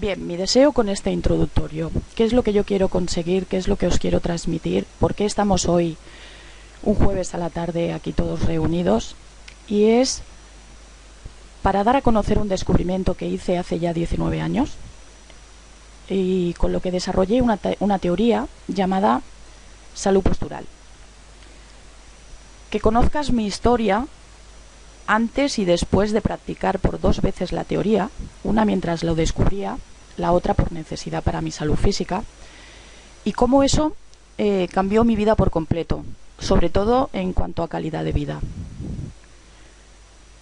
Bien, mi deseo con este introductorio, ¿qué es lo que yo quiero conseguir? ¿Qué es lo que os quiero transmitir? ¿Por qué estamos hoy, un jueves a la tarde, aquí todos reunidos? Y es para dar a conocer un descubrimiento que hice hace ya 19 años y con lo que desarrollé una teoría llamada salud postural. Que conozcas mi historia antes y después de practicar por 2 veces la teoría, una mientras lo descubría, la otra por necesidad para mi salud física, y cómo eso cambió mi vida por completo, sobre todo en cuanto a calidad de vida.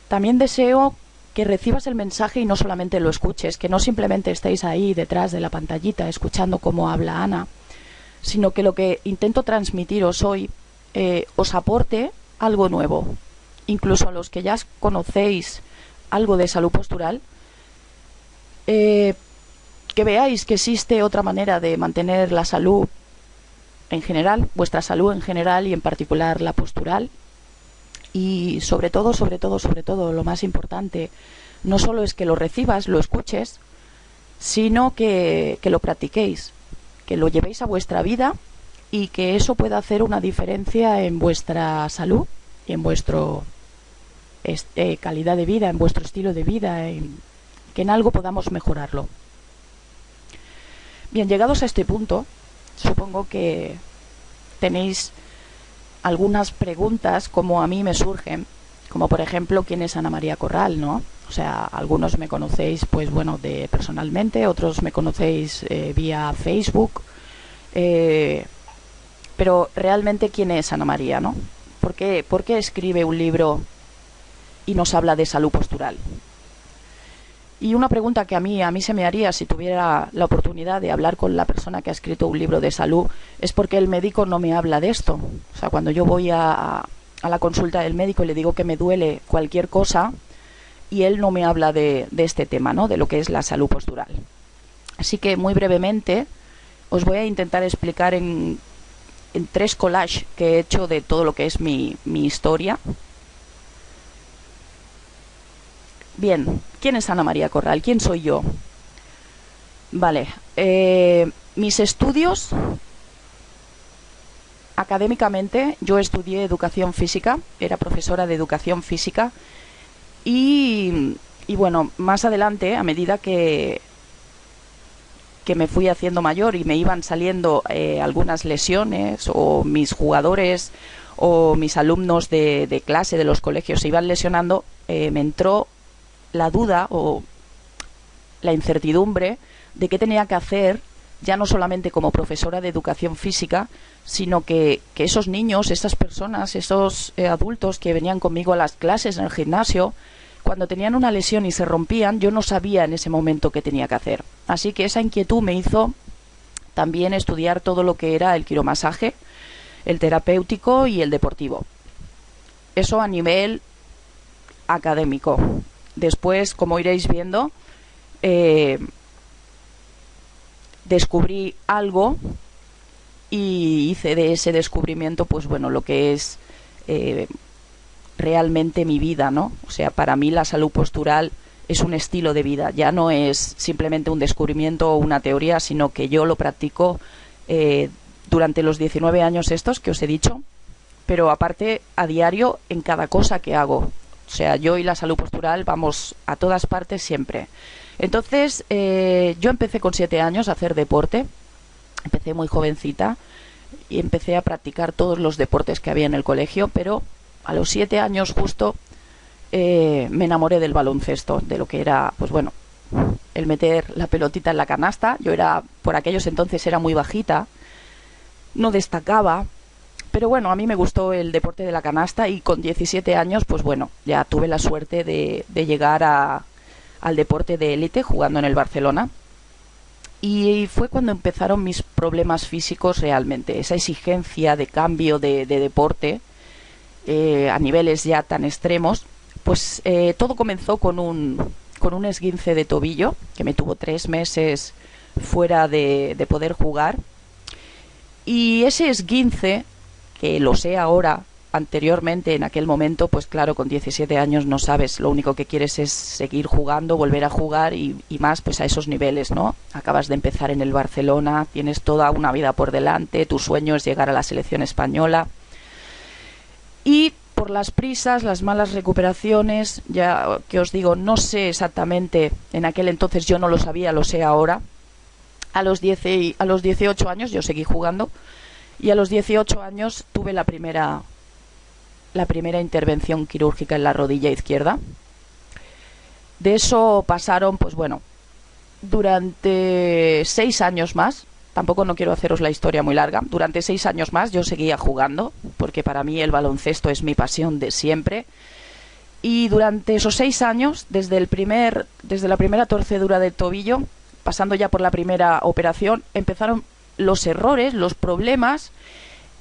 También deseo que recibas el mensaje y no solamente lo escuches, que no simplemente estéis ahí detrás de la pantallita escuchando cómo habla Ana, sino que lo que intento transmitiros hoy os aporte algo nuevo. Incluso a los que ya conocéis algo de salud postural, que veáis que existe otra manera de mantener la salud en general, vuestra salud en general y en particular la postural. Y sobre todo, lo más importante, no solo es que lo recibas, lo escuches, sino que lo practiquéis, que lo llevéis a vuestra vida y que eso pueda hacer una diferencia en vuestra salud y en vuestro calidad de vida, en vuestro estilo de vida, que en algo podamos mejorarlo. Bien, llegados a este punto, supongo que tenéis algunas preguntas como a mí me surgen, como por ejemplo, ¿quién es Ana María Corral?, ¿no? O sea, algunos me conocéis, pues bueno, personalmente, otros me conocéis vía Facebook, pero realmente, ¿quién es Ana María?, ¿no? ¿Por qué escribe un libro y nos habla de salud postural? Y una pregunta que a mí se me haría si tuviera la oportunidad de hablar con la persona que ha escrito un libro de salud es porque el médico no me habla de esto. O sea, cuando yo voy a la consulta del médico y le digo que me duele cualquier cosa y él no me habla de este tema, ¿no? De lo que es la salud postural. Así que muy brevemente os voy a intentar explicar en 3 collages que he hecho de todo lo que es mi historia. Bien, ¿quién es Ana María Corral? ¿Quién soy yo? Vale, mis estudios, académicamente, yo estudié educación física, era profesora de educación física y bueno, más adelante, a medida que me fui haciendo mayor y me iban saliendo algunas lesiones o mis jugadores o mis alumnos de clase de los colegios se iban lesionando, me entró la duda o la incertidumbre de qué tenía que hacer, ya no solamente como profesora de educación física, sino que esos niños, esas personas, esos adultos que venían conmigo a las clases en el gimnasio, cuando tenían una lesión y se rompían, yo no sabía en ese momento qué tenía que hacer. Así que esa inquietud me hizo también estudiar todo lo que era el quiromasaje, el terapéutico y el deportivo. Eso a nivel académico. Después, como iréis viendo, descubrí algo y hice de ese descubrimiento, pues bueno, lo que es realmente mi vida, ¿no? O sea, para mí la salud postural es un estilo de vida, ya no es simplemente un descubrimiento o una teoría, sino que yo lo practico durante los 19 años estos que os he dicho, pero aparte a diario en cada cosa que hago. O sea, yo y la salud postural vamos a todas partes siempre. Entonces, yo empecé con 7 años a hacer deporte. Empecé muy jovencita y empecé a practicar todos los deportes que había en el colegio, pero a los 7 años justo me enamoré del baloncesto, de lo que era, pues bueno, el meter la pelotita en la canasta. Yo por aquellos entonces era muy bajita, no destacaba. Pero bueno, a mí me gustó el deporte de la canasta y con 17 años, pues bueno, ya tuve la suerte de llegar al deporte de élite jugando en el Barcelona. Y fue cuando empezaron mis problemas físicos realmente, esa exigencia de cambio de deporte a niveles ya tan extremos. Pues todo comenzó con un esguince de tobillo que me tuvo 3 meses fuera de poder jugar. Y ese esguince, que lo sé ahora, anteriormente, en aquel momento, pues claro, con 17 años no sabes, lo único que quieres es seguir jugando, volver a jugar y más pues a esos niveles, ¿no? Acabas de empezar en el Barcelona, tienes toda una vida por delante, tu sueño es llegar a la selección española y por las prisas, las malas recuperaciones, ya que os digo, no sé exactamente, en aquel entonces yo no lo sabía, lo sé ahora, a los 18 años yo seguí jugando y a los 18 años tuve la primera intervención quirúrgica en la rodilla izquierda. De eso pasaron, pues bueno, durante 6 años más, tampoco no quiero haceros la historia muy larga, durante 6 años más yo seguía jugando, porque para mí el baloncesto es mi pasión de siempre, y durante esos 6 años, desde la primera torcedura del tobillo, pasando ya por la primera operación, empezaron los errores, los problemas,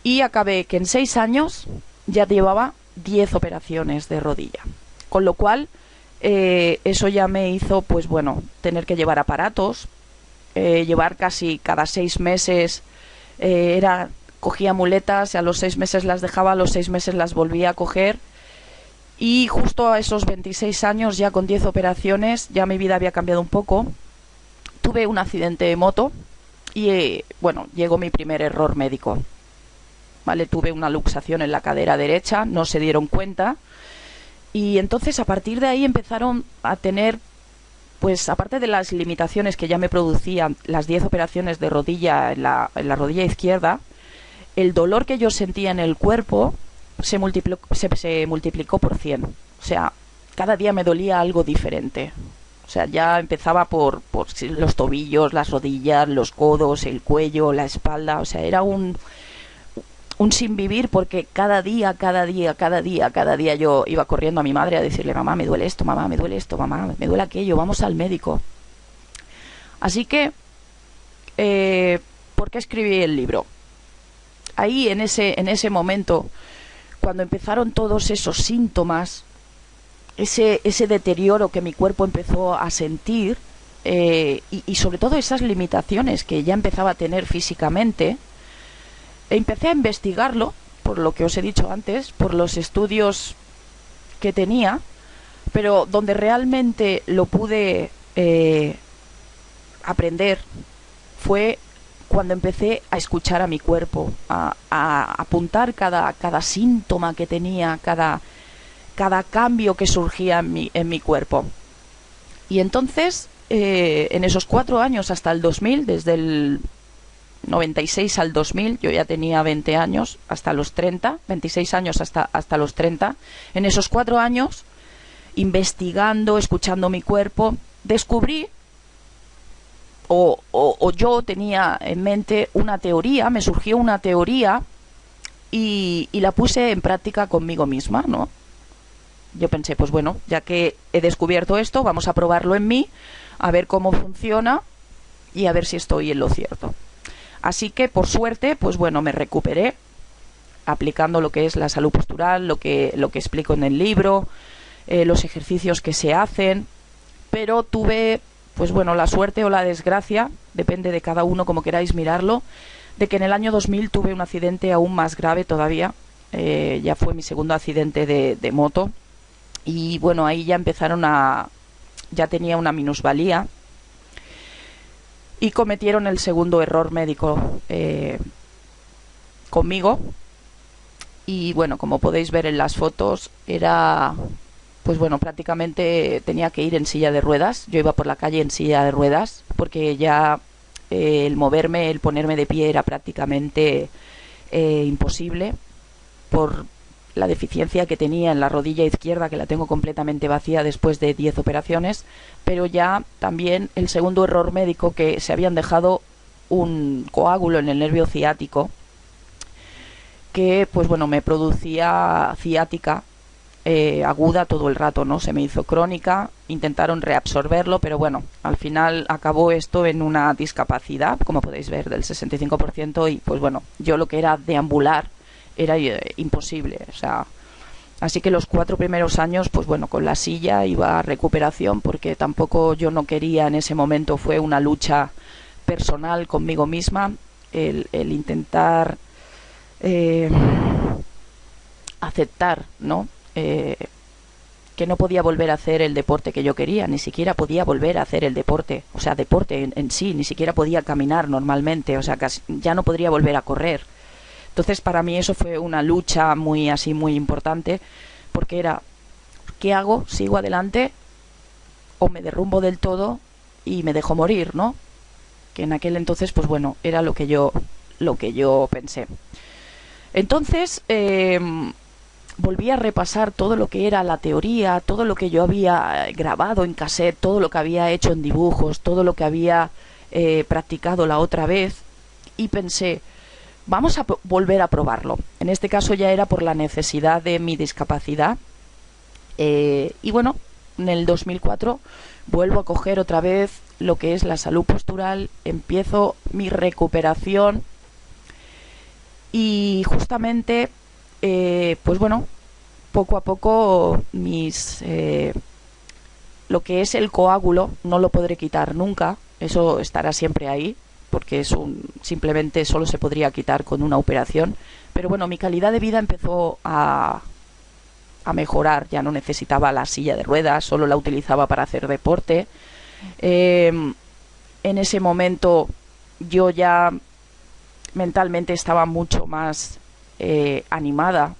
y acabé que en 6 años ya llevaba 10 operaciones de rodilla, con lo cual eso ya me hizo, pues bueno, tener que llevar aparatos, llevar casi cada 6 meses, cogía muletas, a los 6 meses las dejaba, a los 6 meses las volvía a coger, y justo a esos 26 años, ya con 10 operaciones, ya mi vida había cambiado un poco. Tuve un accidente de moto y bueno, llegó mi primer error médico. ¿Vale? Tuve una luxación en la cadera derecha, no se dieron cuenta y entonces a partir de ahí empezaron a tener, pues aparte de las limitaciones que ya me producían las 10 operaciones de rodilla en la rodilla izquierda, el dolor que yo sentía en el cuerpo se multiplicó por 100. O sea, cada día me dolía algo diferente. O sea, ya empezaba por los tobillos, las rodillas, los codos, el cuello, la espalda. O sea, era un sin vivir, porque cada día yo iba corriendo a mi madre a decirle: mamá, me duele esto, mamá, me duele esto, mamá, me duele aquello, vamos al médico. Así que, ¿por qué escribí el libro? Ahí, en ese momento, cuando empezaron todos esos síntomas, ese deterioro que mi cuerpo empezó a sentir, y sobre todo esas limitaciones que ya empezaba a tener físicamente, empecé a investigarlo, por lo que os he dicho antes, por los estudios que tenía, pero donde realmente lo pude aprender fue cuando empecé a escuchar a mi cuerpo, a apuntar cada síntoma que tenía, cada cambio que surgía en mi cuerpo. Y entonces, en esos 4 años hasta el 2000, desde el 96 al 2000, yo ya tenía 20 años, hasta los 30, 26 años hasta los 30, en esos 4 años, investigando, escuchando mi cuerpo, descubrí, o yo tenía en mente una teoría, me surgió una teoría y la puse en práctica conmigo misma, ¿no? Yo pensé, pues bueno, ya que he descubierto esto, vamos a probarlo en mí, a ver cómo funciona y a ver si estoy en lo cierto. Así que, por suerte, pues bueno, me recuperé aplicando lo que es la salud postural, lo que explico en el libro, los ejercicios que se hacen, pero tuve, pues bueno, la suerte o la desgracia, depende de cada uno como queráis mirarlo, de que en el año 2000 tuve un accidente aún más grave todavía. Ya fue mi segundo accidente de moto y bueno, ahí ya ya tenía una minusvalía y cometieron el segundo error médico conmigo. Y bueno, como podéis ver en las fotos, pues bueno, prácticamente tenía que ir en silla de ruedas. Yo iba por la calle en silla de ruedas porque ya el moverme, el ponerme de pie era prácticamente imposible por la deficiencia que tenía en la rodilla izquierda, que la tengo completamente vacía después de 10 operaciones, pero ya también el segundo error médico, que se habían dejado un coágulo en el nervio ciático, que pues bueno, me producía ciática aguda todo el rato, ¿no? Se me hizo crónica, intentaron reabsorberlo, pero bueno, al final acabó esto en una discapacidad, como podéis ver, del 65%, y pues bueno, yo lo que era deambular era imposible, o sea, así que los 4 primeros años, pues bueno, con la silla iba a recuperación, porque tampoco yo no quería en ese momento, fue una lucha personal conmigo misma, el intentar aceptar, ¿no? Que no podía volver a hacer el deporte que yo quería, ni siquiera podía volver a hacer el deporte, o sea, deporte en sí, ni siquiera podía caminar normalmente, o sea, casi, ya no podría volver a correr. Entonces, para mí eso fue una lucha muy así, muy importante, porque era, ¿qué hago? ¿Sigo adelante o me derrumbo del todo y me dejo morir, ¿no? Que en aquel entonces, pues bueno, era lo que yo pensé. Entonces, volví a repasar todo lo que era la teoría, todo lo que yo había grabado en cassette, todo lo que había hecho en dibujos, todo lo que había practicado la otra vez, y pensé, vamos a volver a probarlo. En este caso ya era por la necesidad de mi discapacidad. Y bueno, en el 2004 vuelvo a coger otra vez lo que es la salud postural, empiezo mi recuperación y justamente, pues bueno, poco a poco lo que es el coágulo no lo podré quitar nunca, eso estará siempre ahí, porque simplemente solo se podría quitar con una operación, pero bueno, mi calidad de vida empezó a mejorar, ya no necesitaba la silla de ruedas, solo la utilizaba para hacer deporte. En ese momento yo ya mentalmente estaba mucho más animada.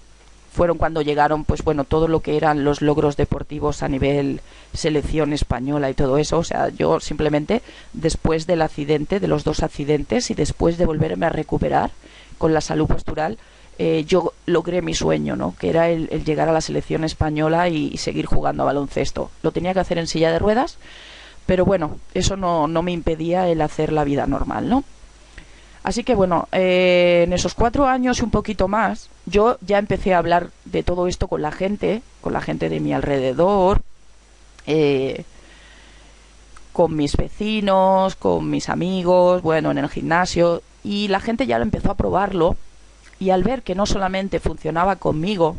Fueron cuando llegaron, pues bueno, todo lo que eran los logros deportivos a nivel selección española y todo eso. O sea, yo simplemente después del accidente, de los 2 accidentes y después de volverme a recuperar con la salud postural, yo logré mi sueño, ¿no? Que era el llegar a la selección española y seguir jugando a baloncesto. Lo tenía que hacer en silla de ruedas, pero bueno, eso no me impedía el hacer la vida normal, ¿no? Así que bueno, en esos 4 años y un poquito más, yo ya empecé a hablar de todo esto con la gente de mi alrededor, con mis vecinos, con mis amigos, bueno, en el gimnasio, y la gente ya lo empezó a probarlo, y al ver que no solamente funcionaba conmigo,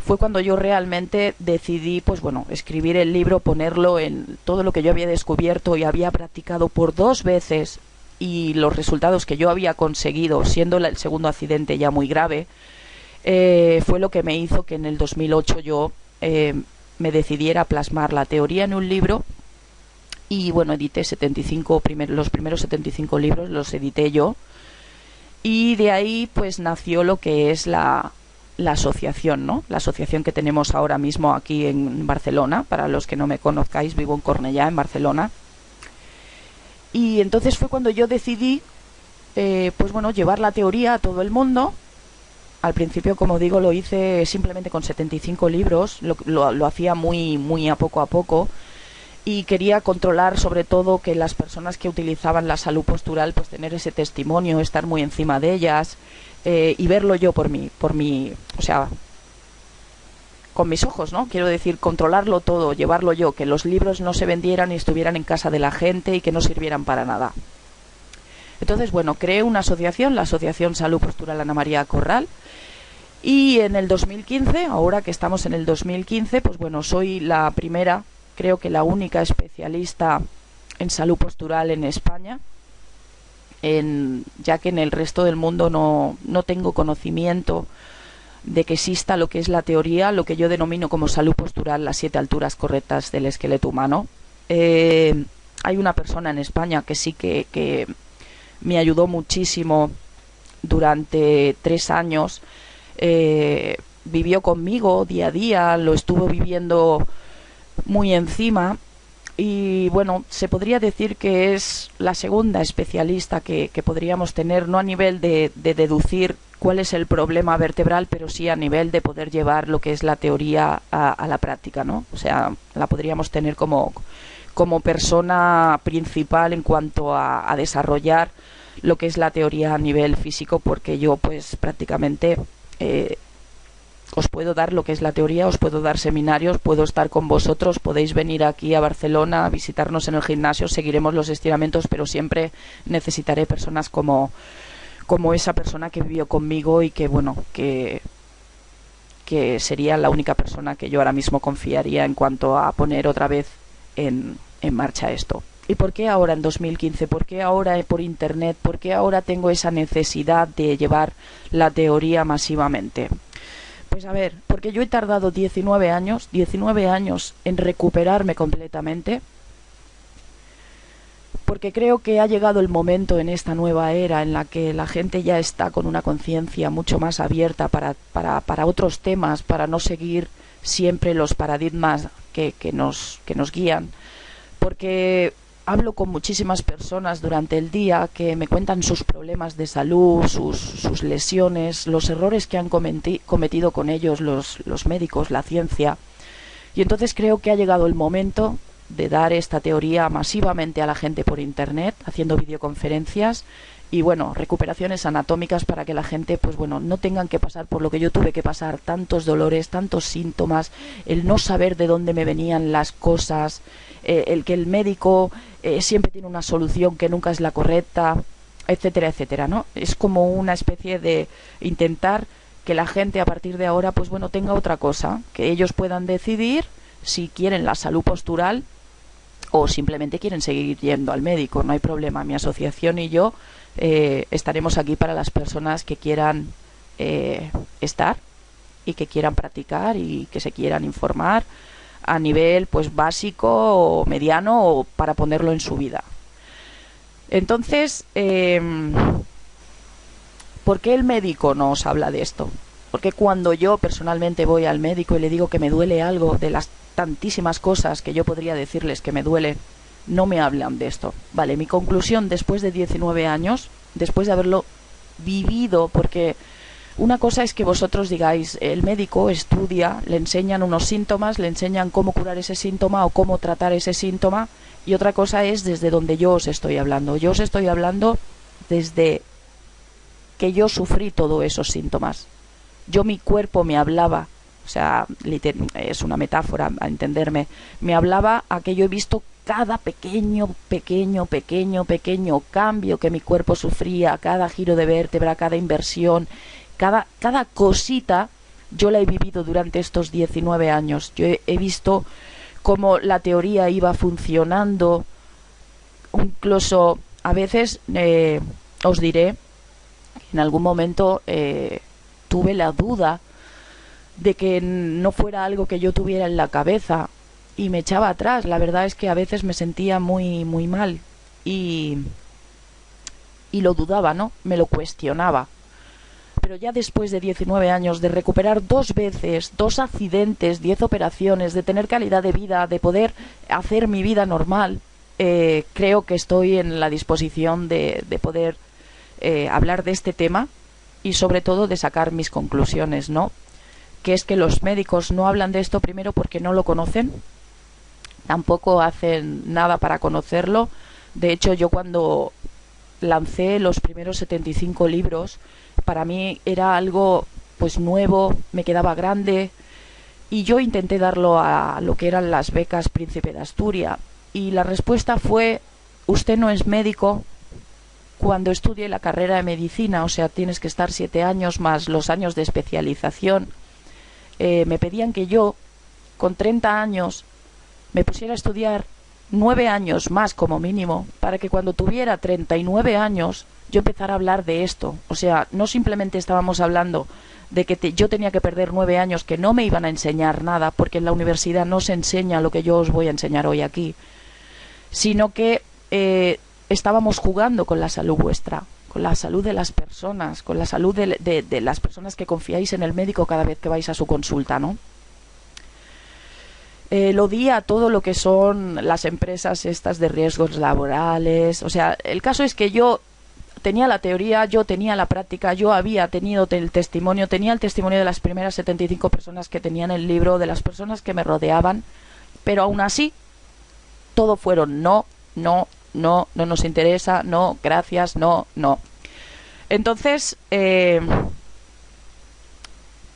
fue cuando yo realmente decidí, pues bueno, escribir el libro, ponerlo en todo lo que yo había descubierto y había practicado por 2 veces, y los resultados que yo había conseguido, siendo el segundo accidente ya muy grave, fue lo que me hizo que en el 2008 yo me decidiera a plasmar la teoría en un libro. Y bueno, edité los primeros 75 libros, los edité yo. Y de ahí pues nació lo que es la asociación, ¿no? La asociación que tenemos ahora mismo aquí en Barcelona. Para los que no me conozcáis, vivo en Cornellá, en Barcelona. Y entonces fue cuando yo decidí, pues bueno, llevar la teoría a todo el mundo. Al principio, como digo, lo hice simplemente con 75 libros, lo hacía muy a poco, y quería controlar sobre todo que las personas que utilizaban la salud postural, pues tener ese testimonio, estar muy encima de ellas, y verlo yo por mí, o sea, con mis ojos, ¿no? Quiero decir, controlarlo todo, llevarlo yo, que los libros no se vendieran y estuvieran en casa de la gente y que no sirvieran para nada. Entonces, bueno, creé una asociación, la Asociación Salud Postural Ana María Corral, y en el 2015, ahora que estamos en el 2015, pues bueno, soy la primera, creo que la única especialista en salud postural en España, ya que en el resto del mundo no tengo conocimiento de que exista lo que es la teoría, lo que yo denomino como salud postural, las 7 alturas correctas del esqueleto humano. Hay una persona en España que sí que me ayudó muchísimo durante 3 años, vivió conmigo día a día, lo estuvo viviendo muy encima, y bueno, se podría decir que es la segunda especialista que podríamos tener, no a nivel de deducir cuál es el problema vertebral, pero sí a nivel de poder llevar lo que es la teoría a la práctica, ¿no? O sea, la podríamos tener como persona principal en cuanto a desarrollar lo que es la teoría a nivel físico, porque yo pues prácticamente os puedo dar lo que es la teoría, os puedo dar seminarios, puedo estar con vosotros, podéis venir aquí a Barcelona a visitarnos en el gimnasio, seguiremos los estiramientos, pero siempre necesitaré personas como esa persona que vivió conmigo y que bueno, que sería la única persona que yo ahora mismo confiaría en cuanto a poner otra vez en marcha esto. ¿Y por qué ahora en 2015? ¿Por qué ahora por internet? ¿Por qué ahora tengo esa necesidad de llevar la teoría masivamente? Pues a ver, porque yo he tardado 19 años en recuperarme completamente, porque creo que ha llegado el momento en esta nueva era en la que la gente ya está con una conciencia mucho más abierta para otros temas, para no seguir siempre los paradigmas que nos guían, porque hablo con muchísimas personas durante el día que me cuentan sus problemas de salud, sus lesiones, los errores que han cometido con ellos los médicos, la ciencia. Y entonces creo que ha llegado el momento de dar esta teoría masivamente a la gente por internet, haciendo videoconferencias y bueno, recuperaciones anatómicas para que la gente, pues bueno, no tengan que pasar por lo que yo tuve que pasar, tantos dolores, tantos síntomas, el no saber de dónde me venían las cosas, el que el médico siempre tiene una solución que nunca es la correcta, etcétera, etcétera, ¿no? Es como una especie de intentar que la gente a partir de ahora, pues bueno, tenga otra cosa, que ellos puedan decidir si quieren la salud postural o simplemente quieren seguir yendo al médico. No hay problema, mi asociación y yo estaremos aquí para las personas que quieran estar y que quieran practicar y que se quieran informar a nivel pues básico o mediano o para ponerlo en su vida. Entonces, ¿por qué el médico no os habla de esto? Porque cuando yo personalmente voy al médico y le digo que me duele algo, de las tantísimas cosas que yo podría decirles que me duele, no me hablan de esto. Vale, mi conclusión después de 19 años, después de haberlo vivido, porque una cosa es que vosotros digáis, el médico estudia, le enseñan unos síntomas, le enseñan cómo curar ese síntoma o cómo tratar ese síntoma, y otra cosa es desde donde yo os estoy hablando. Yo os estoy hablando desde que yo sufrí todos esos síntomas. Mi cuerpo me hablaba, o sea, es una metáfora a entenderme, me hablaba a que yo he visto cada pequeño cambio que mi cuerpo sufría, cada giro de vértebra, cada inversión, cada cosita, yo la he vivido durante estos 19 años. Yo he visto cómo la teoría iba funcionando, incluso a veces os diré, en algún momento tuve la duda de que no fuera algo que yo tuviera en la cabeza y me echaba atrás. La verdad es que a veces me sentía muy mal y lo dudaba, ¿no? Me lo cuestionaba. Pero ya después de 19 años de recuperar 2 veces, 2 accidentes, 10 operaciones, de tener calidad de vida, de poder hacer mi vida normal, creo que estoy en la disposición de poder hablar de este tema y sobre todo de sacar mis conclusiones, ¿no? Que es que los médicos no hablan de esto primero porque no lo conocen, tampoco hacen nada para conocerlo. De hecho, yo cuando lancé los primeros 75 libros, para mí era algo pues nuevo, me quedaba grande y yo intenté darlo a lo que eran las becas Príncipe de Asturias y la respuesta fue: usted no es médico. Cuando estudie la carrera de medicina, o sea, tienes que estar 7 años más los años de especialización, me pedían que yo, con 30 años, me pusiera a estudiar 9 años más como mínimo, para que cuando tuviera 39 años yo empezara a hablar de esto. O sea, no simplemente estábamos hablando de que yo tenía que perder 9 años, que no me iban a enseñar nada, porque en la universidad no se enseña lo que yo os voy a enseñar hoy aquí, sino que estábamos jugando con la salud vuestra, con la salud de las personas, con la salud de las personas que confiáis en el médico cada vez que vais a su consulta, ¿no? Lo di a todo lo que son las empresas estas de riesgos laborales. O sea, el caso es que yo tenía la teoría, yo tenía la práctica, yo había tenido el testimonio de las primeras 75 personas que tenían el libro, de las personas que me rodeaban, pero aún así todo fueron no nos interesa, no, gracias, no. Entonces,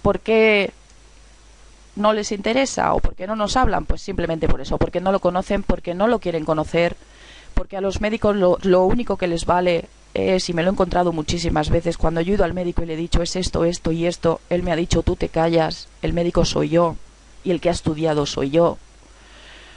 ¿por qué no les interesa o por qué no nos hablan? Pues simplemente por eso, porque no lo conocen, porque no lo quieren conocer, porque a los médicos lo único que les vale es, y me lo he encontrado muchísimas veces, cuando yo he ido al médico y le he dicho es esto y esto, él me ha dicho: tú te callas, el médico soy yo y el que ha estudiado soy yo.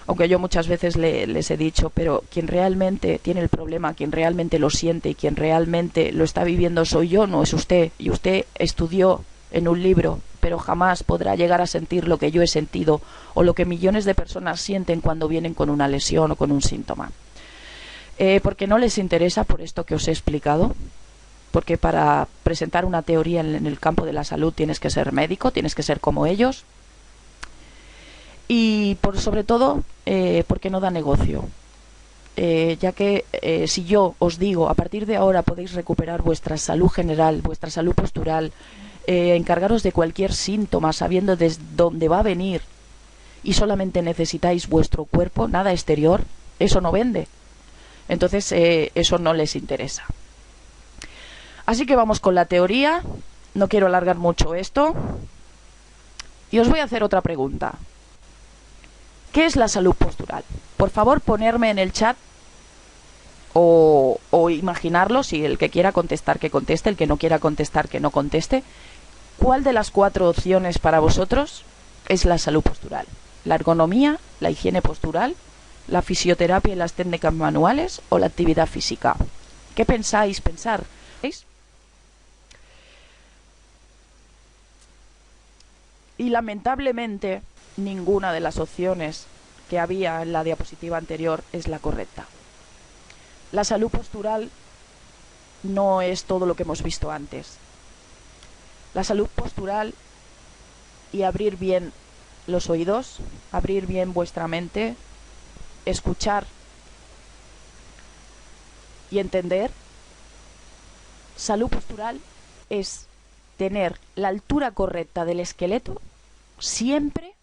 Aunque yo muchas veces les he dicho, pero quien realmente tiene el problema, quien realmente lo siente y quien realmente lo está viviendo soy yo, no es usted. Y usted estudió en un libro, pero jamás podrá llegar a sentir lo que yo he sentido o lo que millones de personas sienten cuando vienen con una lesión o con un síntoma. Porque no les interesa, por esto que os he explicado, porque para presentar una teoría en el campo de la salud tienes que ser médico, tienes que ser como ellos, y sobre todo porque no da negocio. Ya que si yo os digo, a partir de ahora podéis recuperar vuestra salud general, vuestra salud postural, encargaros de cualquier síntoma sabiendo desde dónde va a venir y solamente necesitáis vuestro cuerpo, nada exterior, eso no vende. Entonces eso no les interesa. Así que vamos con la teoría. No quiero alargar mucho esto. Y os voy a hacer otra pregunta. ¿Qué es la salud postural? Por favor, ponerme en el chat o imaginarlo, si el que quiera contestar que conteste, el que no quiera contestar que no conteste. ¿Cuál de las 4 opciones para vosotros es la salud postural? ¿La ergonomía, la higiene postural, la fisioterapia y las técnicas manuales o la actividad física? ¿Qué pensáis? ¿Veis? Y lamentablemente ninguna de las opciones que había en la diapositiva anterior es la correcta. La salud postural no es todo lo que hemos visto antes. La salud postural y abrir bien los oídos, abrir bien vuestra mente, escuchar y entender. Salud postural es tener la altura correcta del esqueleto siempre,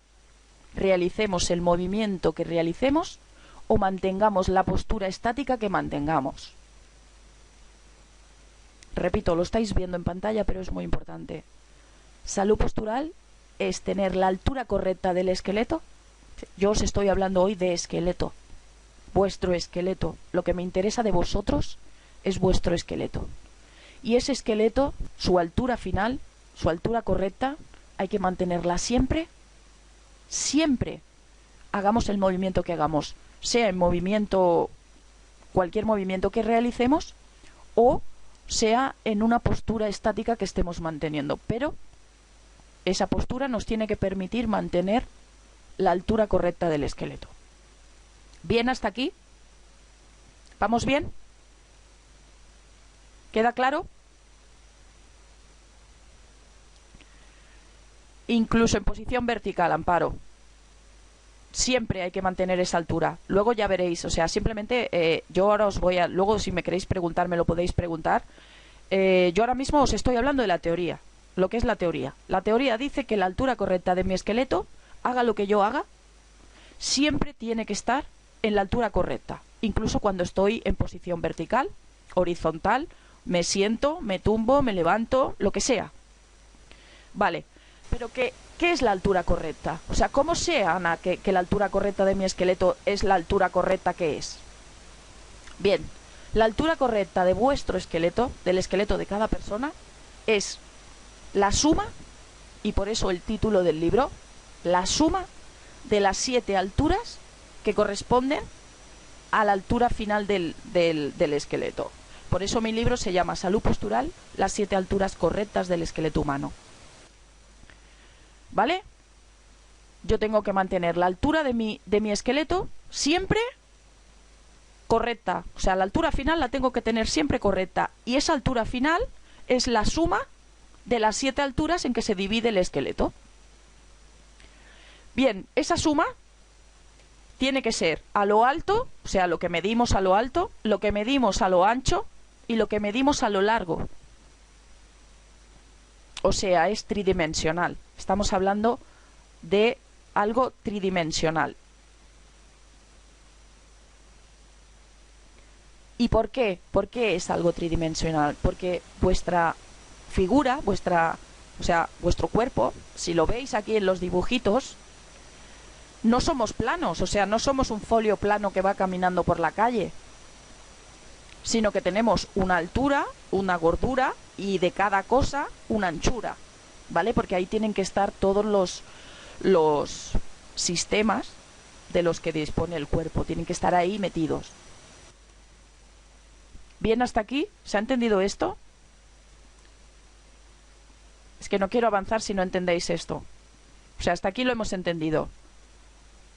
realicemos el movimiento que realicemos o mantengamos la postura estática que mantengamos. Repito, lo estáis viendo en pantalla, pero es muy importante. Salud postural es tener la altura correcta del esqueleto. Yo os estoy hablando hoy de esqueleto, vuestro esqueleto. Lo que me interesa de vosotros es vuestro esqueleto. Y ese esqueleto, su altura final, su altura correcta, hay que mantenerla siempre, siempre. Hagamos el movimiento que hagamos, sea en movimiento, cualquier movimiento que realicemos, o sea en una postura estática que estemos manteniendo. Pero esa postura nos tiene que permitir mantener la altura correcta del esqueleto. ¿Bien hasta aquí? ¿Vamos bien? ¿Queda claro? Incluso en posición vertical, Amparo. Siempre hay que mantener esa altura. Luego ya veréis, o sea, simplemente yo ahora os voy a... Luego si me queréis preguntar, me lo podéis preguntar. Yo ahora mismo os estoy hablando de la teoría. Lo que es la teoría. La teoría dice que la altura correcta de mi esqueleto, haga lo que yo haga, siempre tiene que estar en la altura correcta. Incluso cuando estoy en posición vertical, horizontal, me siento, me tumbo, me levanto, lo que sea. Vale. Pero ¿qué es la altura correcta? O sea, ¿cómo sé, Ana, que la altura correcta de mi esqueleto es la altura correcta que es? Bien, la altura correcta de vuestro esqueleto, del esqueleto de cada persona, es la suma, y por eso el título del libro, la suma de las 7 alturas que corresponden a la altura final del esqueleto. Por eso mi libro se llama Salud Postural, las 7 alturas correctas del esqueleto humano. ¿Vale? Yo tengo que mantener la altura de mi esqueleto siempre correcta. O sea, la altura final la tengo que tener siempre correcta. Y esa altura final es la suma de las 7 alturas en que se divide el esqueleto. Bien, esa suma tiene que ser a lo alto, o sea, lo que medimos a lo alto, lo que medimos a lo ancho y lo que medimos a lo largo. O sea, es tridimensional. Estamos hablando de algo tridimensional. ¿Y por qué? ¿Por qué es algo tridimensional? Porque vuestra figura, o sea, vuestro cuerpo, si lo veis aquí en los dibujitos, no somos planos, o sea, no somos un folio plano que va caminando por la calle, sino que tenemos una altura, una gordura y de cada cosa una anchura, ¿vale? Porque ahí tienen que estar todos los sistemas de los que dispone el cuerpo, tienen que estar ahí metidos. ¿Bien hasta aquí? ¿Se ha entendido esto? Es que no quiero avanzar si no entendéis esto. O sea, hasta aquí lo hemos entendido.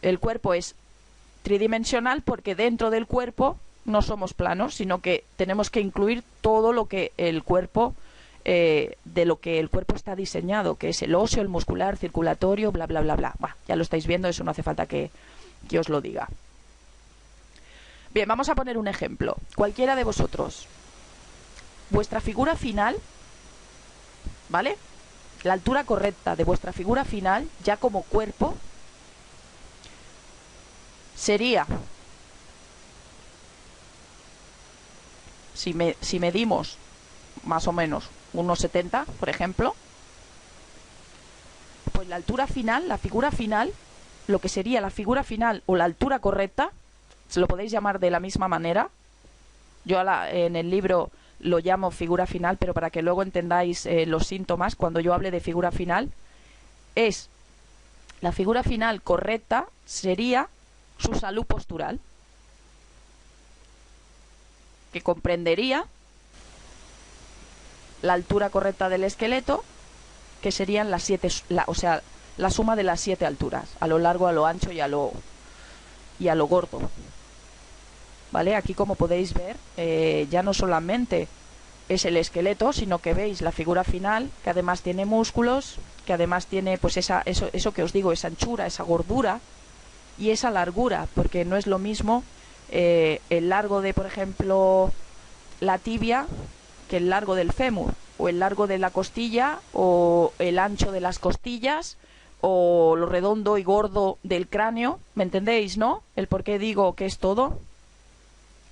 El cuerpo es tridimensional porque dentro del cuerpo no somos planos, sino que tenemos que incluir todo lo que el cuerpo, de lo que el cuerpo está diseñado, que es el óseo, el muscular, circulatorio, bla, bla, bla, bla. Bah, ya lo estáis viendo, eso no hace falta que os lo diga. Bien, vamos a poner un ejemplo. Cualquiera de vosotros, vuestra figura final, ¿vale? La altura correcta de vuestra figura final, ya como cuerpo, sería, si medimos más o menos unos 70, por ejemplo, pues la altura final, la figura final, lo que sería la figura final o la altura correcta, se lo podéis llamar de la misma manera. Yo en el libro lo llamo figura final, pero para que luego entendáis los síntomas, cuando yo hable de figura final, es la figura final correcta sería su salud postural, que comprendería la altura correcta del esqueleto, que serían las 7, o sea, la suma de las 7 alturas, a lo largo, a lo ancho y a lo gordo. ¿Vale? Aquí, como podéis ver, ya no solamente es el esqueleto, sino que veis la figura final, que además tiene músculos, que además tiene pues eso que os digo, esa anchura, esa gordura y esa largura, porque no es lo mismo el largo de, por ejemplo, la tibia que el largo del fémur, o el largo de la costilla, o el ancho de las costillas, o lo redondo y gordo del cráneo. ¿Me entendéis, no? El por qué digo que es todo.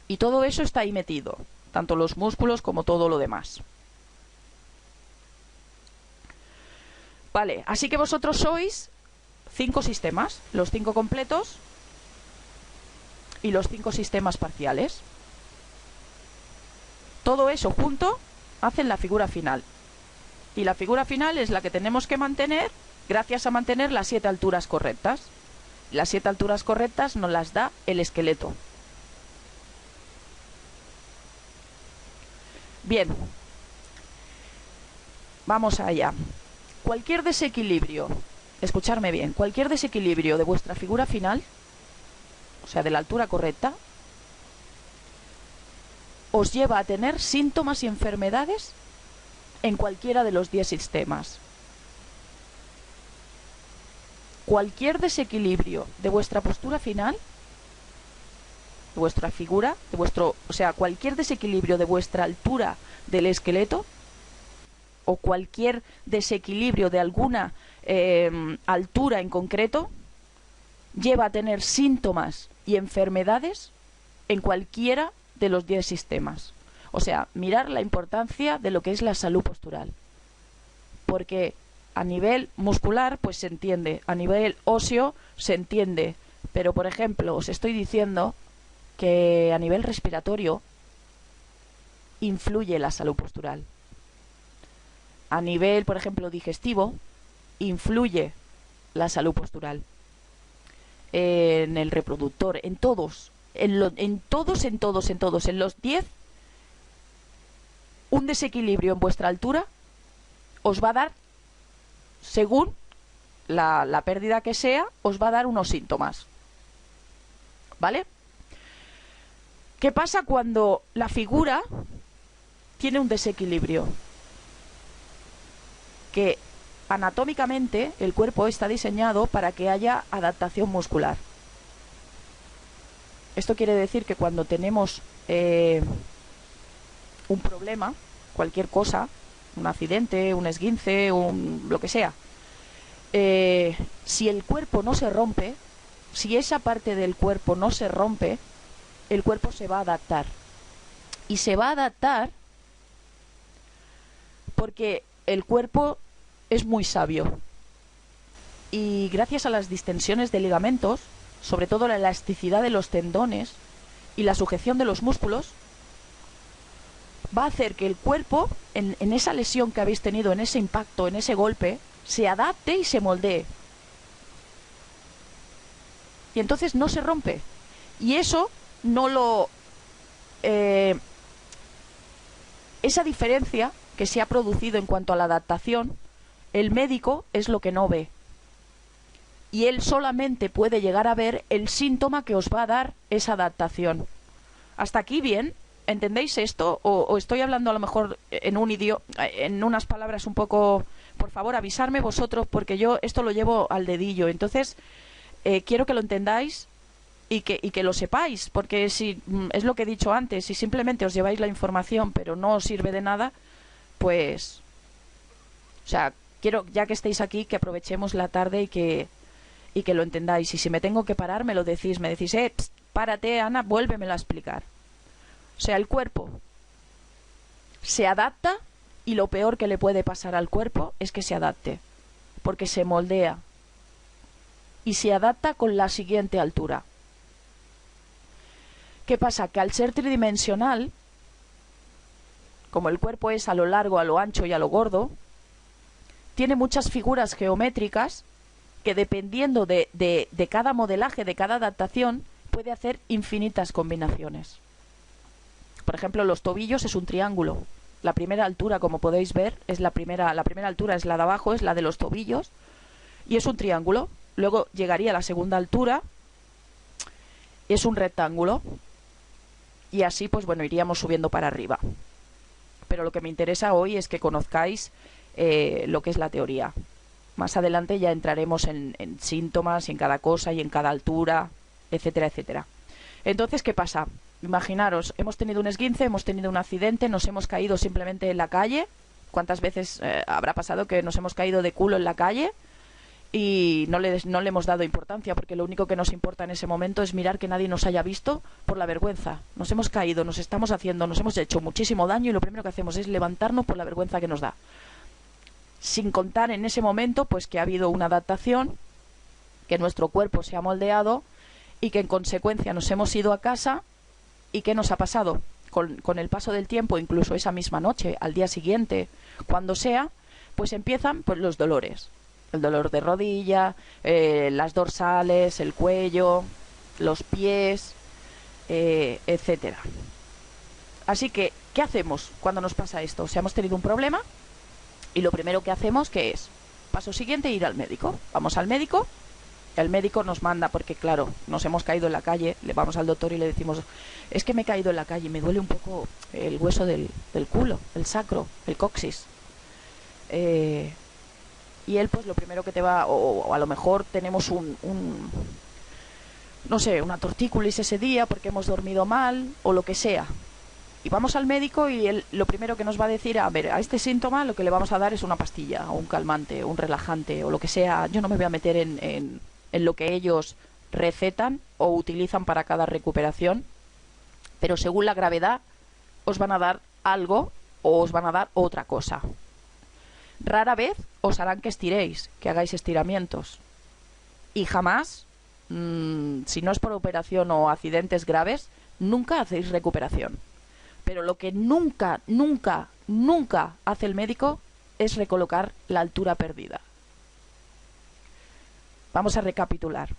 Y todo eso está ahí metido, tanto los músculos como todo lo demás. Vale, así que vosotros sois 5 sistemas, los 5 completos y los 5 sistemas parciales. Todo eso junto hacen la figura final. Y la figura final es la que tenemos que mantener gracias a mantener las 7 alturas correctas. Las 7 alturas correctas nos las da el esqueleto. Bien, vamos allá. Cualquier desequilibrio, escuchadme bien, cualquier desequilibrio de vuestra figura final, o sea, de la altura correcta, os lleva a tener síntomas y enfermedades en cualquiera de los 10 sistemas. Cualquier desequilibrio de vuestra postura final, de vuestra figura, o sea, cualquier desequilibrio de vuestra altura del esqueleto, o cualquier desequilibrio de alguna altura en concreto, lleva a tener síntomas y enfermedades en cualquiera de los 10 sistemas. O sea, mirar la importancia de lo que es la salud postural. Porque a nivel muscular, pues se entiende, a nivel óseo se entiende, pero por ejemplo, os estoy diciendo que a nivel respiratorio influye la salud postural. A nivel, por ejemplo, digestivo, influye la salud postural. En el reproductor, en todos, en los 10, un desequilibrio en vuestra altura os va a dar, según la pérdida que sea, os va a dar unos síntomas. ¿Vale? ¿Qué pasa cuando la figura tiene un desequilibrio? Que anatómicamente el cuerpo está diseñado para que haya adaptación muscular. Esto quiere decir que cuando tenemos un problema, cualquier cosa, un accidente, un esguince, lo que sea, si el cuerpo no se rompe, si esa parte del cuerpo no se rompe, el cuerpo se va a adaptar. Y se va a adaptar porque el cuerpo es muy sabio. Y gracias a las distensiones de ligamentos, sobre todo la elasticidad de los tendones y la sujeción de los músculos, va a hacer que el cuerpo, en esa lesión que habéis tenido, en ese impacto, en ese golpe, se adapte y se moldee. Y entonces no se rompe. Y eso no lo... esa diferencia que se ha producido en cuanto a la adaptación El médico es lo que no ve. Y él solamente puede llegar a ver el síntoma que os va a dar esa adaptación. ¿Hasta aquí bien? ¿Entendéis esto? ¿O estoy hablando a lo mejor en un idioma, en unas palabras un poco... Por favor, avisarme vosotros, porque yo esto lo llevo al dedillo. Entonces, quiero que lo entendáis y que lo sepáis, porque si es lo que he dicho antes, si simplemente os lleváis la información pero no os sirve de nada, pues... O sea, quiero, ya que estéis aquí, que aprovechemos la tarde y que lo entendáis. Y si me tengo que parar, me lo decís. Me decís, pst, párate, Ana, vuélvemelo a explicar. O sea, el cuerpo se adapta, y lo peor que le puede pasar al cuerpo es que se adapte, porque se moldea. Y se adapta con la siguiente altura. ¿Qué pasa? Que al ser tridimensional, como el cuerpo es a lo largo, a lo ancho y a lo gordo, tiene muchas figuras geométricas que, dependiendo de cada modelaje, de cada adaptación, puede hacer infinitas combinaciones. Por ejemplo, los tobillos es un triángulo. La primera altura, como podéis ver, es la primera altura es la de abajo, es la de los tobillos, y es un triángulo. Luego llegaría la segunda altura, y es un rectángulo. Y así, pues bueno, iríamos subiendo para arriba. Pero lo que me interesa hoy es que conozcáis lo que es la teoría. Más adelante ya entraremos en síntomas y en cada cosa y en cada altura, etcétera, etcétera. Entonces, ¿qué pasa? Imaginaros, hemos tenido un esguince, hemos tenido un accidente, nos hemos caído simplemente en la calle. ¿Cuántas veces habrá pasado que nos hemos caído de culo en la calle y no le hemos dado importancia? Porque lo único que nos importa en ese momento es mirar que nadie nos haya visto por la vergüenza. Nos hemos caído, nos hemos hecho muchísimo daño, y lo primero que hacemos es levantarnos por la vergüenza que nos da. Sin contar en ese momento pues que ha habido una adaptación, que nuestro cuerpo se ha moldeado y que en consecuencia nos hemos ido a casa. ¿Y qué nos ha pasado? Con el paso del tiempo, incluso esa misma noche, al día siguiente, cuando sea, pues empiezan pues los dolores. El dolor de rodilla, las dorsales, el cuello, los pies, etcétera. Así que, ¿qué hacemos cuando nos pasa esto? O sea, hemos tenido un problema y lo primero que hacemos, ¿qué es? Paso siguiente, ir al médico. Vamos al médico. El médico nos manda, porque claro, nos hemos caído en la calle, le vamos al doctor y le decimos, es que me he caído en la calle, me duele un poco el hueso del culo, el sacro, el coxis. Y él pues lo primero que te va, o a lo mejor tenemos no sé, una tortícolis ese día porque hemos dormido mal, o lo que sea. Y vamos al médico y él lo primero que nos va a decir, a ver, a este síntoma lo que le vamos a dar es una pastilla, o un calmante, o un relajante, o lo que sea. Yo no me voy a meter en lo que ellos recetan o utilizan para cada recuperación, pero según la gravedad os van a dar algo o os van a dar otra cosa. Rara vez os harán que estiréis, que hagáis estiramientos, y jamás, si no es por operación o accidentes graves, nunca hacéis recuperación. Pero lo que nunca, nunca, nunca hace el médico es recolocar la altura perdida. Vamos a recapitular.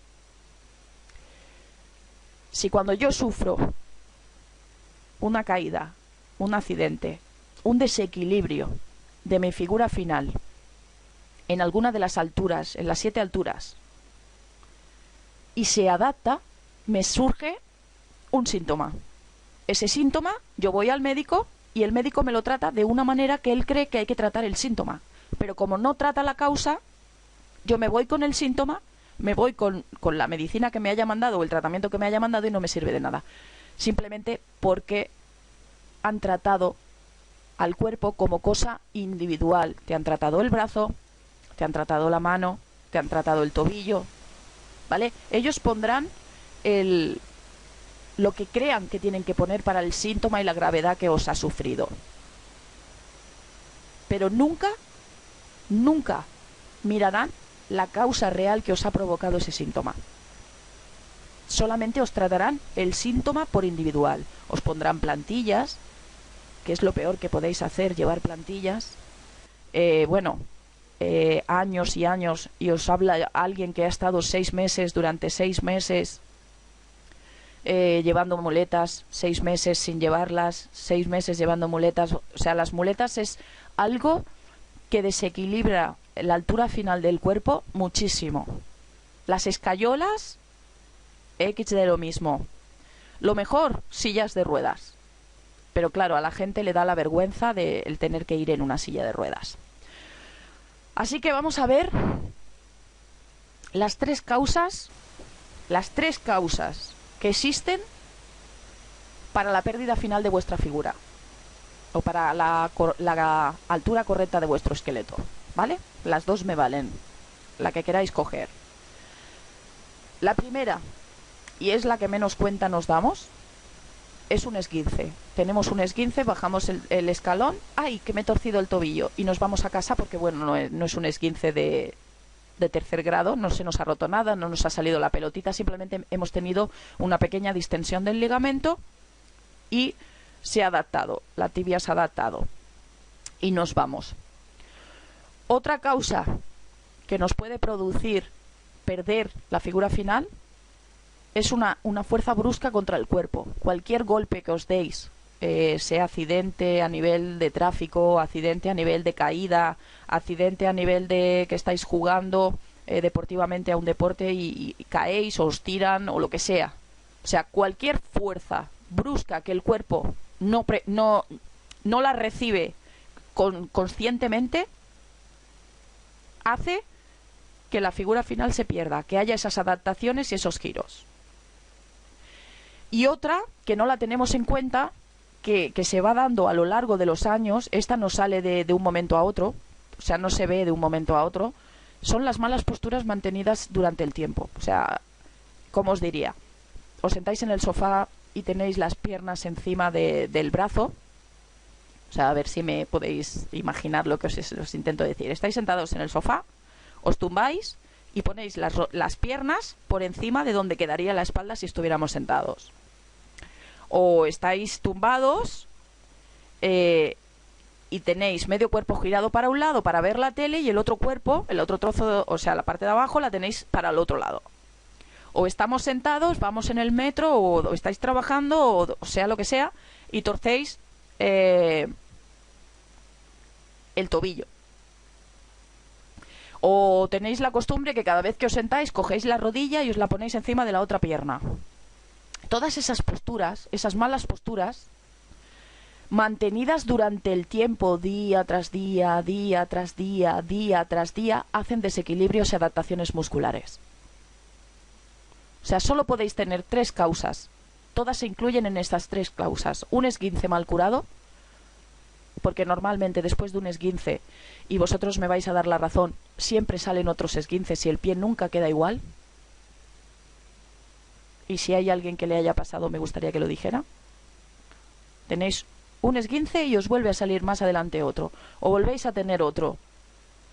Si cuando yo sufro una caída, un accidente, un desequilibrio de mi figura final en alguna de las alturas, en las 7 alturas, y se adapta, me surge un síntoma. Ese síntoma, yo voy al médico y el médico me lo trata de una manera que él cree que hay que tratar el síntoma. Pero como no trata la causa, yo me voy con el síntoma, me voy con la medicina que me haya mandado o el tratamiento que me haya mandado y no me sirve de nada. Simplemente porque han tratado al cuerpo como cosa individual. Te han tratado el brazo, te han tratado la mano, te han tratado el tobillo, ¿vale? Ellos pondrán lo que crean que tienen que poner para el síntoma y la gravedad que os ha sufrido. Pero nunca, nunca mirarán la causa real que os ha provocado ese síntoma. Solamente os tratarán el síntoma por individual. Os pondrán plantillas, que es lo peor que podéis hacer, llevar plantillas. Años y años, y os habla alguien que ha estado 6 meses, durante 6 meses llevando muletas, 6 meses sin llevarlas, 6 meses llevando muletas. O sea, las muletas es algo que desequilibra la altura final del cuerpo muchísimo. Las escayolas, X de lo mismo. Lo mejor, sillas de ruedas. Pero claro, a la gente le da la vergüenza de el tener que ir en una silla de ruedas. Así que vamos a ver las tres causas que existen para la pérdida final de vuestra figura o para la altura correcta de vuestro esqueleto, ¿vale? Las dos me valen, la que queráis coger. La primera, y es la que menos cuenta nos damos, es un esguince. Tenemos un esguince, bajamos el escalón, ¡ay, que me he torcido el tobillo! Y nos vamos a casa porque, bueno, no es un esguince de tercer grado, no se nos ha roto nada, no nos ha salido la pelotita, simplemente hemos tenido una pequeña distensión del ligamento y se ha adaptado, la tibia se ha adaptado y nos vamos. Otra causa que nos puede producir perder la figura final es una fuerza brusca contra el cuerpo. Cualquier golpe que os deis, sea accidente a nivel de tráfico, accidente a nivel de caída, accidente a nivel de que estáis jugando deportivamente a un deporte y caéis o os tiran o lo que sea. O sea, cualquier fuerza brusca que el cuerpo no la recibe conscientemente hace que la figura final se pierda, que haya esas adaptaciones y esos giros. Y otra que no la tenemos en cuenta, que se va dando a lo largo de los años, esta no sale de un momento a otro, o sea, no se ve de un momento a otro, son las malas posturas mantenidas durante el tiempo. O sea, ¿cómo os diría? Os sentáis en el sofá y tenéis las piernas encima del brazo. O sea, a ver si me podéis imaginar lo que os intento decir. Estáis sentados en el sofá, os tumbáis y ponéis las piernas por encima de donde quedaría la espalda si estuviéramos sentados. O estáis tumbados y tenéis medio cuerpo girado para un lado para ver la tele y el otro cuerpo, el otro trozo, o sea, la parte de abajo la tenéis para el otro lado. O estamos sentados, vamos en el metro, o estáis trabajando, o sea, lo que sea, y torcéis el tobillo. O tenéis la costumbre que cada vez que os sentáis cogéis la rodilla y os la ponéis encima de la otra pierna. Todas esas posturas, esas malas posturas, mantenidas durante el tiempo, día tras día, día tras día, día tras día, hacen desequilibrios y adaptaciones musculares. O sea, solo podéis tener tres causas. Todas se incluyen en estas tres causas. Un esguince mal curado, porque normalmente después de un esguince, y vosotros me vais a dar la razón, siempre salen otros esguinces y el pie nunca queda igual. Y si hay alguien que le haya pasado, me gustaría que lo dijera. Tenéis un esguince y os vuelve a salir más adelante otro, o volvéis a tener otro.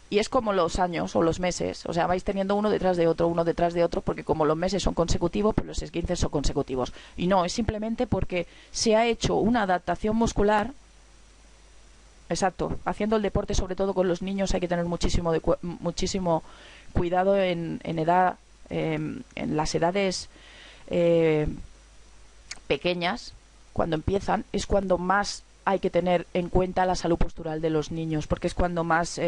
Y es como los años o los meses, o sea, vais teniendo uno detrás de otro, porque como los meses son consecutivos, pues los esguinces son consecutivos. Y no, es simplemente porque se ha hecho una adaptación muscular. Exacto, haciendo el deporte, sobre todo con los niños, hay que tener muchísimo cuidado en edad, en las edades pequeñas. Cuando empiezan es cuando más hay que tener en cuenta la salud postural de los niños, porque es cuando más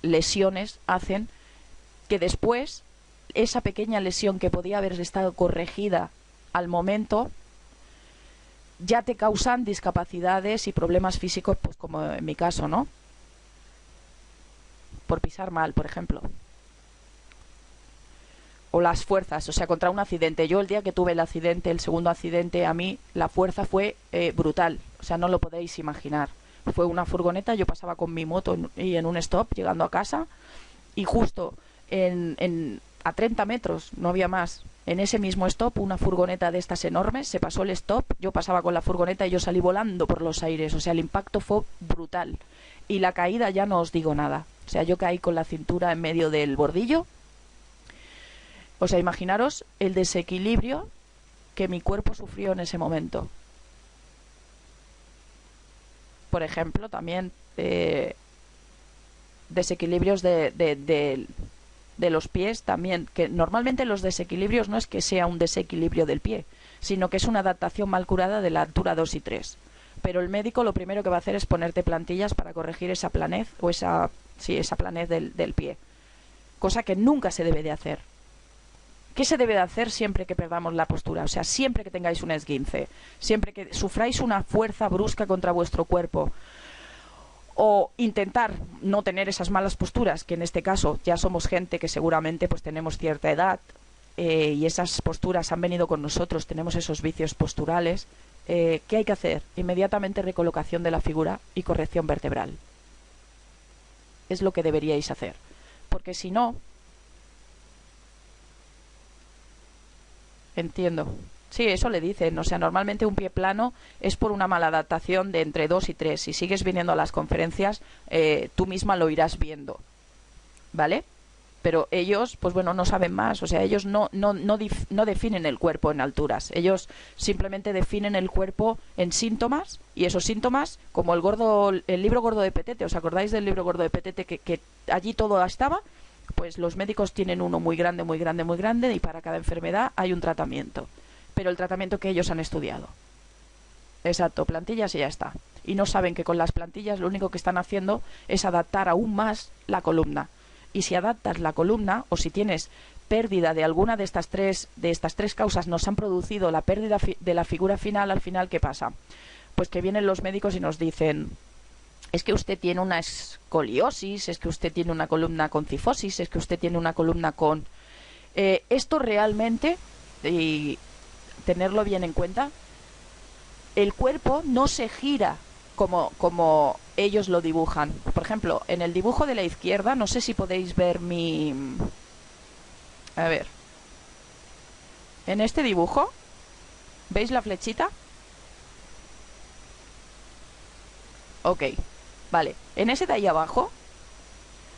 lesiones hacen que después esa pequeña lesión que podía haber estado corregida al momento ya te causan discapacidades y problemas físicos, pues como en mi caso, ¿no? Por pisar mal, por ejemplo. O las fuerzas, o sea, contra un accidente. Yo el día que tuve el accidente, el segundo accidente, a mí la fuerza fue brutal. O sea, no lo podéis imaginar. Fue una furgoneta, yo pasaba con mi moto y en un stop llegando a casa y justo a 30 metros, no había más, en ese mismo stop, una furgoneta de estas enormes, se pasó el stop, yo pasaba con la furgoneta y yo salí volando por los aires. O sea, el impacto fue brutal. Y la caída ya no os digo nada. O sea, yo caí con la cintura en medio del bordillo. O sea, imaginaros el desequilibrio que mi cuerpo sufrió en ese momento. Por ejemplo, también desequilibrios de los pies también, que normalmente los desequilibrios no es que sea un desequilibrio del pie, sino que es una adaptación mal curada de la altura 2 y 3. Pero el médico lo primero que va a hacer es ponerte plantillas para corregir esa planez o esa sí, esa planez del pie. Cosa que nunca se debe de hacer. ¿Qué se debe de hacer siempre que perdamos la postura? O sea, siempre que tengáis un esguince, siempre que sufráis una fuerza brusca contra vuestro cuerpo, o intentar no tener esas malas posturas, que en este caso ya somos gente que seguramente pues tenemos cierta edad, y esas posturas han venido con nosotros, tenemos esos vicios posturales, ¿qué hay que hacer? Inmediatamente recolocación de la figura y corrección vertebral. Es lo que deberíais hacer, porque si no... Entiendo. Sí, eso le dicen. O sea, normalmente un pie plano es por una mala adaptación de entre 2 y 3. Si sigues viniendo a las conferencias, tú misma lo irás viendo. ¿Vale? Pero ellos, pues bueno, no saben más. O sea, ellos no definen el cuerpo en alturas. Ellos simplemente definen el cuerpo en síntomas. Y esos síntomas, como el libro gordo de Petete. ¿Os acordáis del libro gordo de Petete que allí todo estaba? Pues los médicos tienen uno muy grande, muy grande, muy grande, y para cada enfermedad hay un tratamiento. Pero el tratamiento que ellos han estudiado. Exacto, plantillas y ya está. Y no saben que con las plantillas lo único que están haciendo es adaptar aún más la columna. Y si adaptas la columna, o si tienes pérdida de alguna de estas tres causas, nos han producido la pérdida de la figura final, al final, ¿qué pasa? Pues que vienen los médicos y nos dicen... Es que usted tiene una escoliosis, es que usted tiene una columna con cifosis, es que usted tiene una columna con... esto realmente, y tenerlo bien en cuenta, el cuerpo no se gira como ellos lo dibujan. Por ejemplo, en el dibujo de la izquierda, no sé si podéis ver mi... A ver. En este dibujo, ¿veis la flechita? Ok. Vale, en ese de ahí abajo,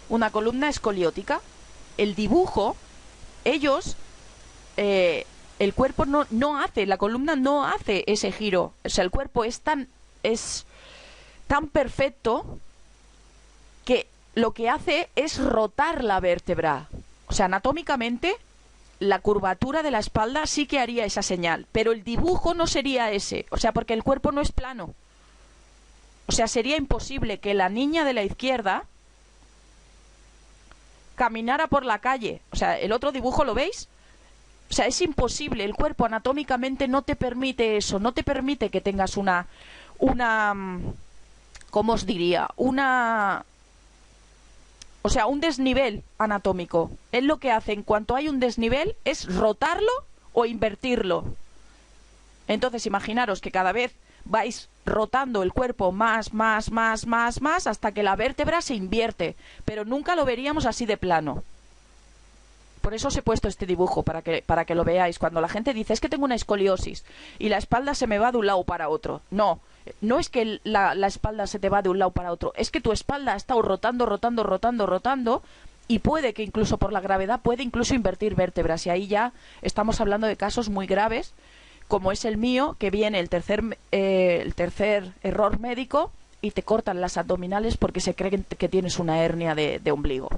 una columna escoliótica, el dibujo, ellos, el cuerpo no hace, la columna no hace ese giro. O sea, el cuerpo es tan perfecto que lo que hace es rotar la vértebra. O sea, anatómicamente, la curvatura de la espalda sí que haría esa señal, pero el dibujo no sería ese. O sea, porque el cuerpo no es plano. O sea, sería imposible que la niña de la izquierda caminara por la calle. O sea, el otro dibujo, ¿lo veis? O sea, es imposible. El cuerpo anatómicamente no te permite eso. No te permite que tengas una ¿cómo os diría? O sea, un desnivel anatómico. Él lo que hace en cuanto hay un desnivel es rotarlo o invertirlo. Entonces, imaginaros que cada vez vais rotando el cuerpo más, hasta que la vértebra se invierte. Pero nunca lo veríamos así de plano. Por eso os he puesto este dibujo, para que lo veáis. Cuando la gente dice, es que tengo una escoliosis y la espalda se me va de un lado para otro. No es que la espalda se te va de un lado para otro. Es que tu espalda ha estado rotando, y puede que incluso por la gravedad puede incluso invertir vértebras. Y ahí ya estamos hablando de casos muy graves, como es el mío, que viene el tercer error médico y te cortan las abdominales porque se creen que tienes una hernia de ombligo.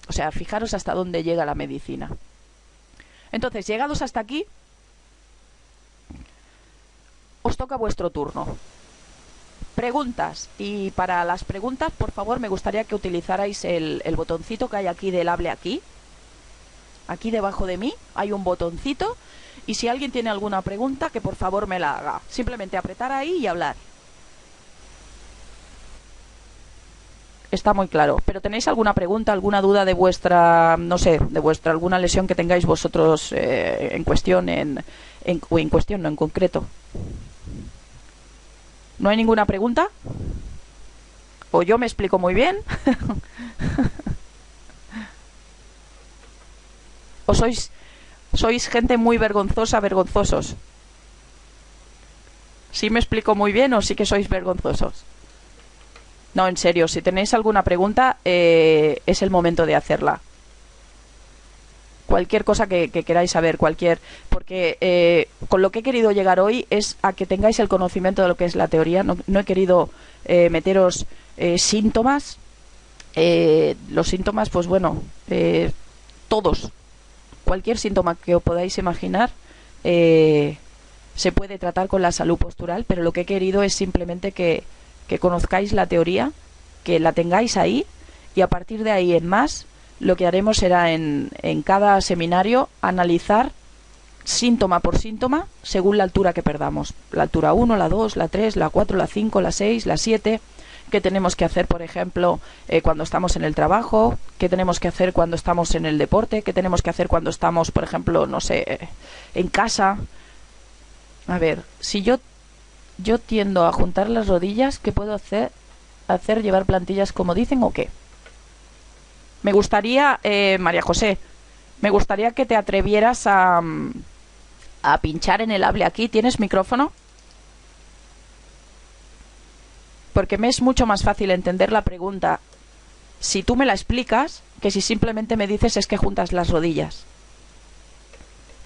O sea, fijaros hasta dónde llega la medicina. Entonces, llegados hasta aquí, os toca vuestro turno. Preguntas. Y para las preguntas, por favor, me gustaría que utilizarais el botoncito que hay aquí del hable aquí. Aquí debajo de mí hay un botoncito. Y si alguien tiene alguna pregunta, que por favor me la haga. Simplemente apretar ahí y hablar. Está muy claro. Pero ¿tenéis alguna pregunta, alguna duda de vuestra, no sé, alguna lesión que tengáis vosotros en cuestión, o en cuestión, no en concreto? ¿No hay ninguna pregunta? ¿O yo me explico muy bien? ¿O sois gente muy vergonzosos? ¿Sí me explico muy bien o sí que sois vergonzosos? No, en serio, si tenéis alguna pregunta, es el momento de hacerla. Cualquier cosa que queráis saber, porque con lo que he querido llegar hoy es a que tengáis el conocimiento de lo que es la teoría. No he querido meteros síntomas. Los síntomas, pues bueno, todos. Cualquier síntoma que os podáis imaginar se puede tratar con la salud postural, pero lo que he querido es simplemente que conozcáis la teoría, que la tengáis ahí y a partir de ahí en más lo que haremos será en cada seminario analizar síntoma por síntoma según la altura que perdamos. La altura 1, la 2, la 3, la 4, la 5, la 6, la 7. ¿Qué tenemos que hacer, por ejemplo, cuando estamos en el trabajo? ¿Qué tenemos que hacer cuando estamos en el deporte? ¿Qué tenemos que hacer cuando estamos, por ejemplo, no sé, en casa? A ver, si yo tiendo a juntar las rodillas, ¿qué puedo hacer? ¿Llevar plantillas como dicen o qué? Me gustaría, María José, me gustaría que te atrevieras a pinchar en el hable aquí. ¿Tienes micrófono? Porque me es mucho más fácil entender la pregunta si tú me la explicas que si simplemente me dices es que juntas las rodillas.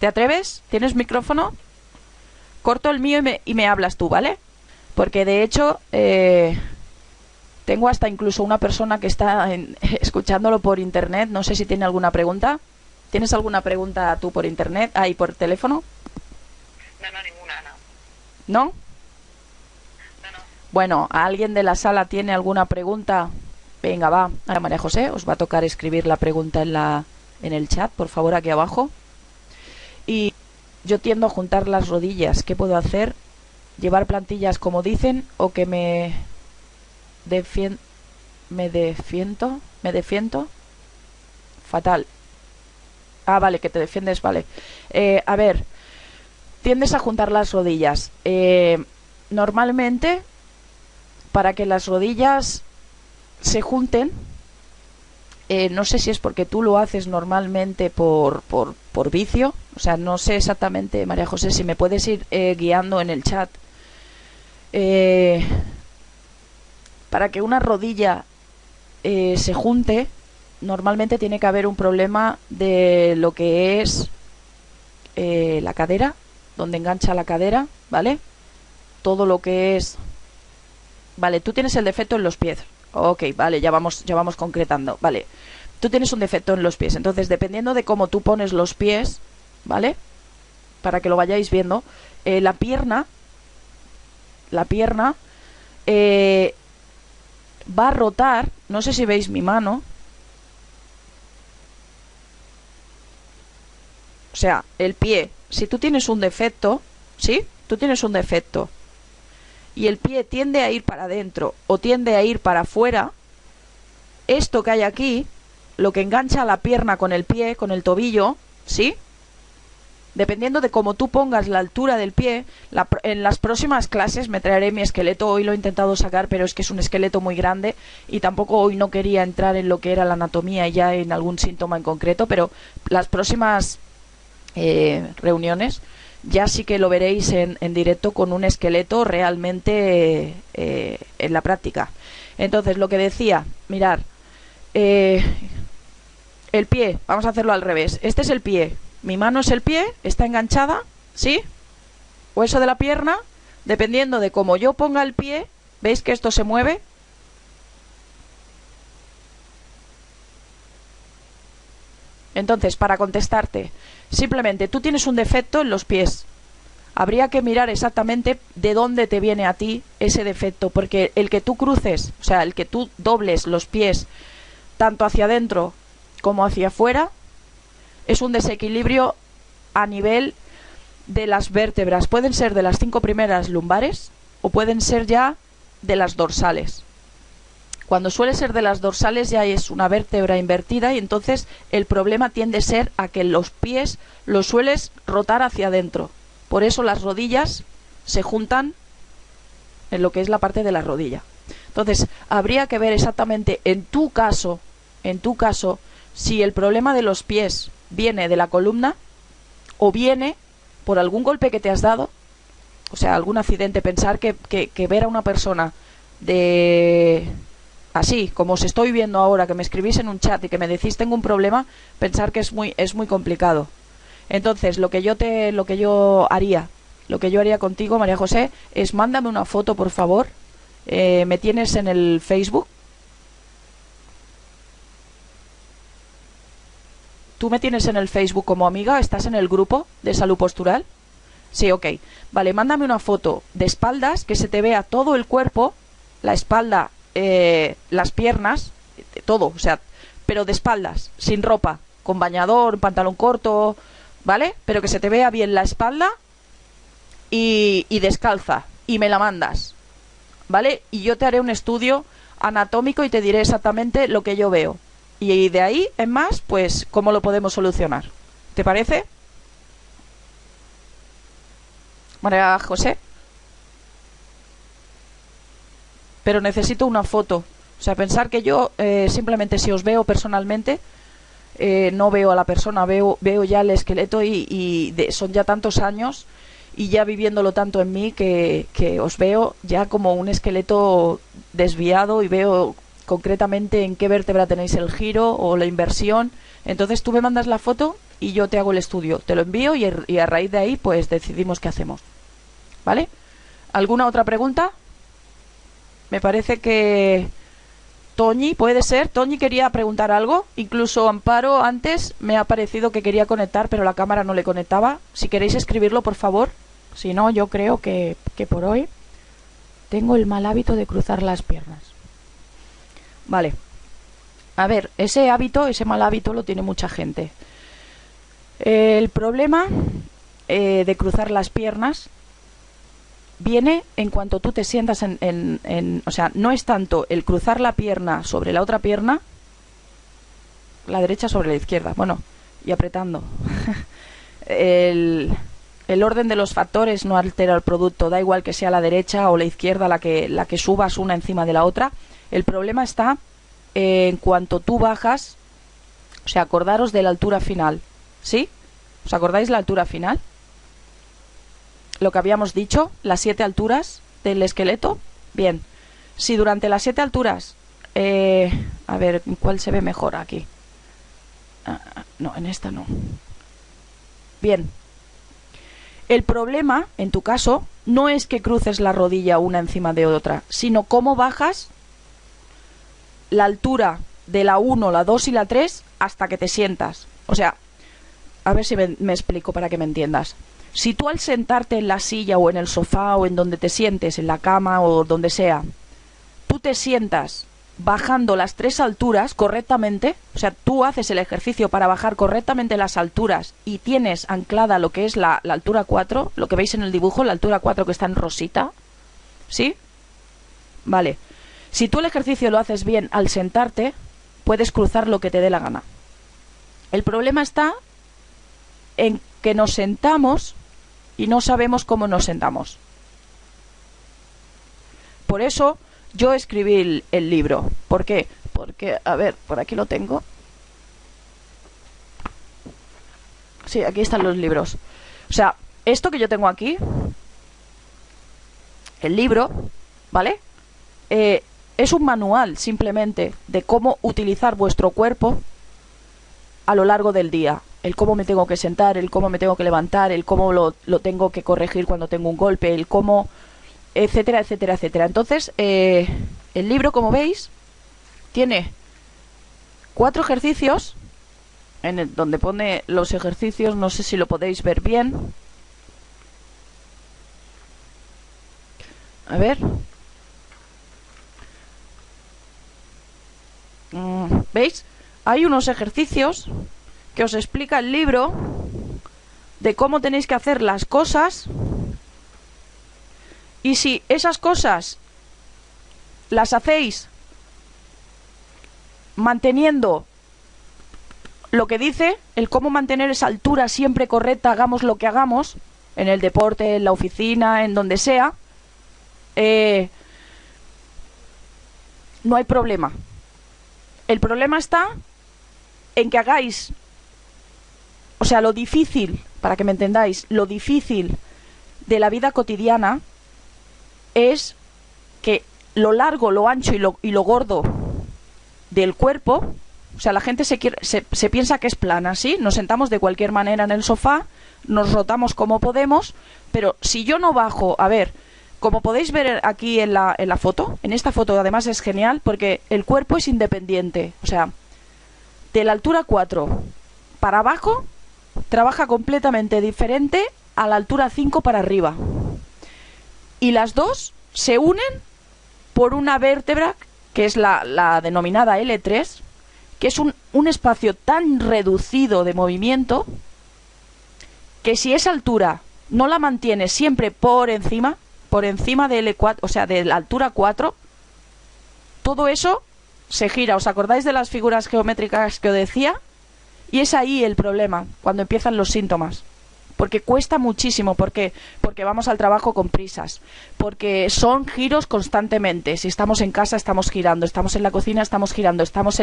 ¿Te atreves? ¿Tienes micrófono? Corto el mío y me hablas tú, ¿vale? Porque de hecho tengo hasta incluso una persona que está escuchándolo por internet. No sé si tiene alguna pregunta. ¿Tienes alguna pregunta tú por internet? ¿Y por teléfono? No, ninguna, no. ¿No? No. Bueno, ¿alguien de la sala tiene alguna pregunta? Venga, va. A María José, os va a tocar escribir la pregunta en el chat, por favor, aquí abajo. Y yo tiendo a juntar las rodillas. ¿Qué puedo hacer? ¿Llevar plantillas como dicen o que me defiendo? Fatal. Vale, que te defiendes, vale. A ver, tiendes a juntar las rodillas. Normalmente, para que las rodillas se junten, no sé si es porque tú lo haces normalmente por vicio, o sea, no sé exactamente, María José, si me puedes ir guiando en el chat. Para que una rodilla se junte, normalmente tiene que haber un problema de lo que es la cadera, donde engancha la cadera, ¿vale? Todo lo que es... Vale, tú tienes el defecto en los pies. Ok, vale, ya vamos concretando. Vale, tú tienes un defecto en los pies. Entonces, dependiendo de cómo tú pones los pies, ¿vale? Para que lo vayáis viendo, la pierna va a rotar. No sé si veis mi mano. O sea, el pie, si tú tienes un defecto, ¿sí? Tú tienes un defecto y el pie tiende a ir para adentro o tiende a ir para afuera, esto que hay aquí, lo que engancha la pierna con el pie, con el tobillo, ¿sí? Dependiendo de cómo tú pongas la altura del pie, en las próximas clases me traeré mi esqueleto. Hoy lo he intentado sacar, pero es que es un esqueleto muy grande y tampoco hoy no quería entrar en lo que era la anatomía y ya en algún síntoma en concreto, pero las próximas reuniones ya sí que lo veréis en directo con un esqueleto realmente en la práctica. Entonces, lo que decía, mirar, el pie, vamos a hacerlo al revés. Este es el pie, mi mano es el pie, está enganchada, ¿sí? Hueso de la pierna, dependiendo de cómo yo ponga el pie, ¿veis que esto se mueve? Entonces, para contestarte, simplemente tú tienes un defecto en los pies. Habría que mirar exactamente de dónde te viene a ti ese defecto, porque el que tú cruces, o sea, el que tú dobles los pies tanto hacia adentro como hacia afuera, es un desequilibrio a nivel de las vértebras. Pueden ser de las 5 primeras lumbares o pueden ser ya de las dorsales. Cuando suele ser de las dorsales ya es una vértebra invertida y entonces el problema tiende a ser a que los pies los sueles rotar hacia adentro. Por eso las rodillas se juntan en lo que es la parte de la rodilla. Entonces habría que ver exactamente en tu caso, si el problema de los pies viene de la columna o viene por algún golpe que te has dado, o sea, algún accidente. Pensar que ver a una persona de... así, como os estoy viendo ahora, que me escribís en un chat y que me decís tengo un problema, pensar que es muy complicado. Entonces, lo que yo haría contigo, María José, es mándame una foto, por favor. Me tienes en el Facebook. ¿Tú me tienes en el Facebook como amiga? ¿Estás en el grupo de salud postural? Sí, ok. Vale, mándame una foto de espaldas, que se te vea todo el cuerpo, la espalda, las piernas, todo, o sea, pero de espaldas, sin ropa, con bañador, pantalón corto, ¿vale? Pero que se te vea bien la espalda y descalza, y me la mandas, ¿vale? Y yo te haré un estudio anatómico y te diré exactamente lo que yo veo. Y de ahí en más, pues, cómo lo podemos solucionar. ¿Te parece? María José. Pero necesito una foto. O sea, pensar que yo simplemente si os veo personalmente, no veo a la persona, veo ya el esqueleto son ya tantos años y ya viviéndolo tanto en mí que os veo ya como un esqueleto desviado y veo concretamente en qué vértebra tenéis el giro o la inversión. Entonces tú me mandas la foto y yo te hago el estudio, te lo envío y a raíz de ahí pues decidimos qué hacemos. ¿Vale? ¿Alguna otra pregunta? Me parece que Toñi, puede ser, Toñi quería preguntar algo, incluso Amparo antes me ha parecido que quería conectar, pero la cámara no le conectaba. Si queréis escribirlo, por favor. Si no, yo creo que por hoy tengo el mal hábito de cruzar las piernas. Vale. A ver, ese mal hábito lo tiene mucha gente. El problema de cruzar las piernas viene en cuanto tú te sientas o sea, no es tanto el cruzar la pierna sobre la otra pierna, la derecha sobre la izquierda, bueno, y apretando. El orden de los factores no altera el producto, da igual que sea la derecha o la izquierda la que subas una encima de la otra. El problema está en cuanto tú bajas, o sea, acordaros de la altura final, ¿sí? ¿Os acordáis la altura final? Lo que habíamos dicho, las 7 alturas del esqueleto. Bien, si durante las 7 alturas, a ver, ¿cuál se ve mejor aquí? No, en esta no. Bien, el problema, en tu caso, no es que cruces la rodilla una encima de otra, sino cómo bajas la altura de la 1, la 2 y la 3 hasta que te sientas. O sea, a ver si me explico para que me entiendas. Si tú al sentarte en la silla o en el sofá o en donde te sientes, en la cama o donde sea, tú te sientas bajando las 3 alturas correctamente, o sea, tú haces el ejercicio para bajar correctamente las alturas y tienes anclada lo que es la altura 4, lo que veis en el dibujo, la altura 4 que está en rosita, ¿sí? Vale. Si tú el ejercicio lo haces bien al sentarte, puedes cruzar lo que te dé la gana. El problema está en que nos sentamos y no sabemos cómo nos sentamos. Por eso yo escribí el libro. ¿Por qué? Porque, a ver, por aquí lo tengo. Sí, aquí están los libros. O sea, esto que yo tengo aquí, el libro, ¿vale? Es un manual simplemente de cómo utilizar vuestro cuerpo a lo largo del día. El cómo me tengo que sentar, el cómo me tengo que levantar, el cómo lo tengo que corregir cuando tengo un golpe, el cómo, etcétera, etcétera, etcétera. Entonces, el libro, como veis, tiene 4 ejercicios, donde pone los ejercicios, no sé si lo podéis ver bien. A ver. ¿Veis? Hay unos ejercicios que os explica el libro de cómo tenéis que hacer las cosas, y si esas cosas las hacéis manteniendo lo que dice, el cómo mantener esa altura siempre correcta, hagamos lo que hagamos, en el deporte, en la oficina, en donde sea, no hay problema. El problema está en que hagáis, o sea, lo difícil, para que me entendáis, lo difícil de la vida cotidiana es que lo largo, lo ancho y lo gordo del cuerpo, o sea, la gente se piensa que es plana, ¿sí? Nos sentamos de cualquier manera en el sofá, nos rotamos como podemos, pero si yo no bajo, a ver, como podéis ver aquí en la foto, en esta foto además es genial porque el cuerpo es independiente, o sea, de la altura 4 para abajo trabaja completamente diferente a la altura 5 para arriba. Y las dos se unen por una vértebra que es la denominada L3, que es un espacio tan reducido de movimiento que si esa altura no la mantienes siempre por encima de L4, o sea, de la altura 4, todo eso se gira. ¿Os acordáis de las figuras geométricas que os decía? Y es ahí el problema, cuando empiezan los síntomas. Porque cuesta muchísimo. ¿Por qué? Porque vamos al trabajo con prisas. Porque son giros constantemente. Si estamos en casa, estamos girando. Estamos en la cocina, estamos girando. Estamos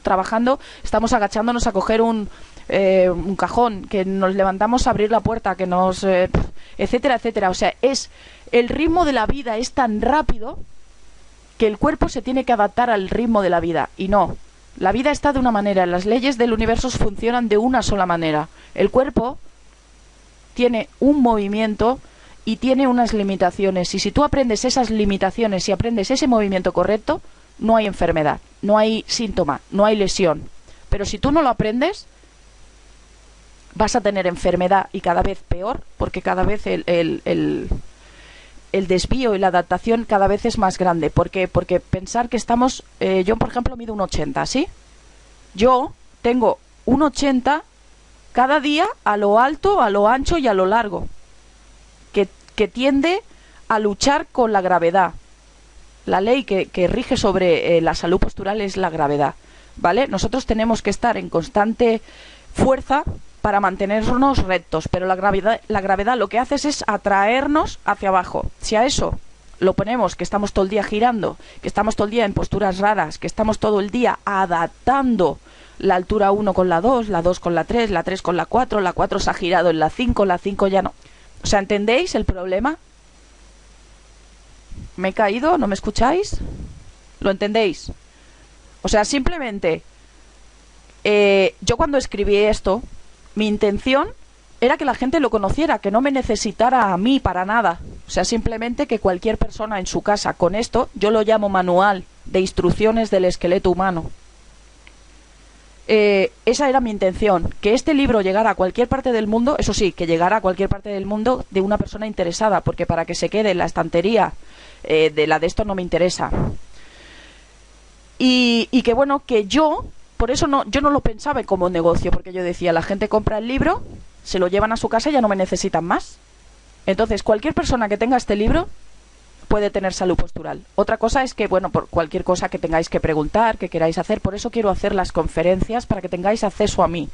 trabajando, estamos agachándonos a coger un cajón. Que nos levantamos a abrir la puerta. Que nos... etcétera, etcétera. O sea, el ritmo de la vida es tan rápido que el cuerpo se tiene que adaptar al ritmo de la vida. Y no. La vida está de una manera. Las leyes del universo funcionan de una sola manera. El cuerpo tiene un movimiento y tiene unas limitaciones. Y si tú aprendes esas limitaciones y aprendes ese movimiento correcto, no hay enfermedad, no hay síntoma, no hay lesión. Pero si tú no lo aprendes, vas a tener enfermedad y cada vez peor, porque cada vez el desvío y la adaptación cada vez es más grande. ¿Por qué? Porque pensar que estamos... yo, por ejemplo, mido un 80, ¿sí? Yo tengo un 80 cada día a lo alto, a lo ancho y a lo largo, que tiende a luchar con la gravedad. La ley que rige sobre la salud postural es la gravedad, ¿vale? Nosotros tenemos que estar en constante fuerza para mantenernos rectos, pero la gravedad lo que hace es atraernos hacia abajo. Si a eso lo ponemos que estamos todo el día girando, que estamos todo el día en posturas raras, que estamos todo el día adaptando la altura 1 con la 2 con la 3 con la 4 se ha girado en la 5 ya no. O sea, ¿entendéis el problema? ¿Me he caído? ¿No me escucháis? ¿Lo entendéis? O sea, simplemente yo cuando escribí esto, mi intención era que la gente lo conociera, que no me necesitara a mí para nada. O sea, simplemente que cualquier persona en su casa con esto, yo lo llamo manual de instrucciones del esqueleto humano. Esa era mi intención, que este libro llegara a cualquier parte del mundo, eso sí, que llegara a cualquier parte del mundo de una persona interesada, porque para que se quede en la estantería de esto no me interesa. Y que bueno, que yo, por eso yo no lo pensaba como negocio, porque yo decía, la gente compra el libro, se lo llevan a su casa y ya no me necesitan más. Entonces, cualquier persona que tenga este libro puede tener salud postural. Otra cosa es que, bueno, por cualquier cosa que tengáis que preguntar, que queráis hacer, por eso quiero hacer las conferencias, para que tengáis acceso a mí,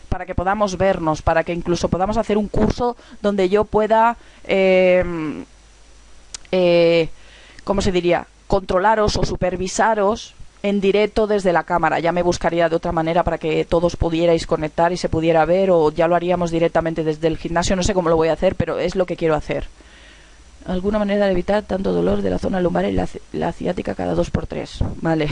para que podamos vernos, para que incluso podamos hacer un curso donde yo pueda, ¿cómo se diría?, controlaros o supervisaros en directo desde la cámara. Ya me buscaría de otra manera para que todos pudierais conectar y se pudiera ver, o ya lo haríamos directamente desde el gimnasio. No sé cómo lo voy a hacer, pero es lo que quiero hacer. Alguna manera de evitar tanto dolor de la zona lumbar y la ciática cada 2x3. Vale.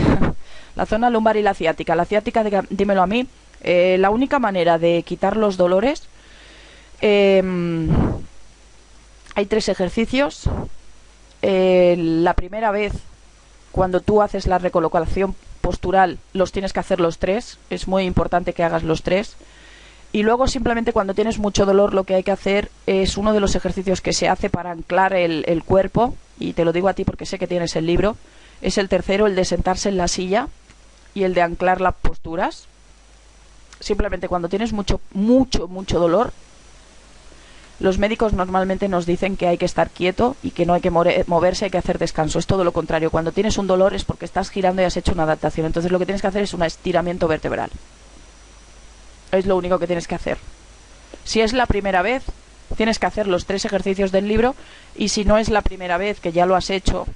La zona lumbar y la ciática. La ciática, dímelo a mí. La única manera de quitar los dolores... hay 3 ejercicios. La primera vez, cuando tú haces la recolocación postural, los tienes que hacer los 3. Es muy importante que hagas los 3. Y luego simplemente cuando tienes mucho dolor lo que hay que hacer es uno de los ejercicios que se hace para anclar el cuerpo, y te lo digo a ti porque sé que tienes el libro, es el tercero, el de sentarse en la silla y el de anclar las posturas. Simplemente cuando tienes mucho dolor, los médicos normalmente nos dicen que hay que estar quieto y que no hay que moverse, hay que hacer descanso. Es todo lo contrario. Cuando tienes un dolor es porque estás girando y has hecho una adaptación. Entonces lo que tienes que hacer es un estiramiento vertebral. Es lo único que tienes que hacer. Si es la primera vez, tienes que hacer los 3 ejercicios del libro, y si no es la primera vez que ya lo has hecho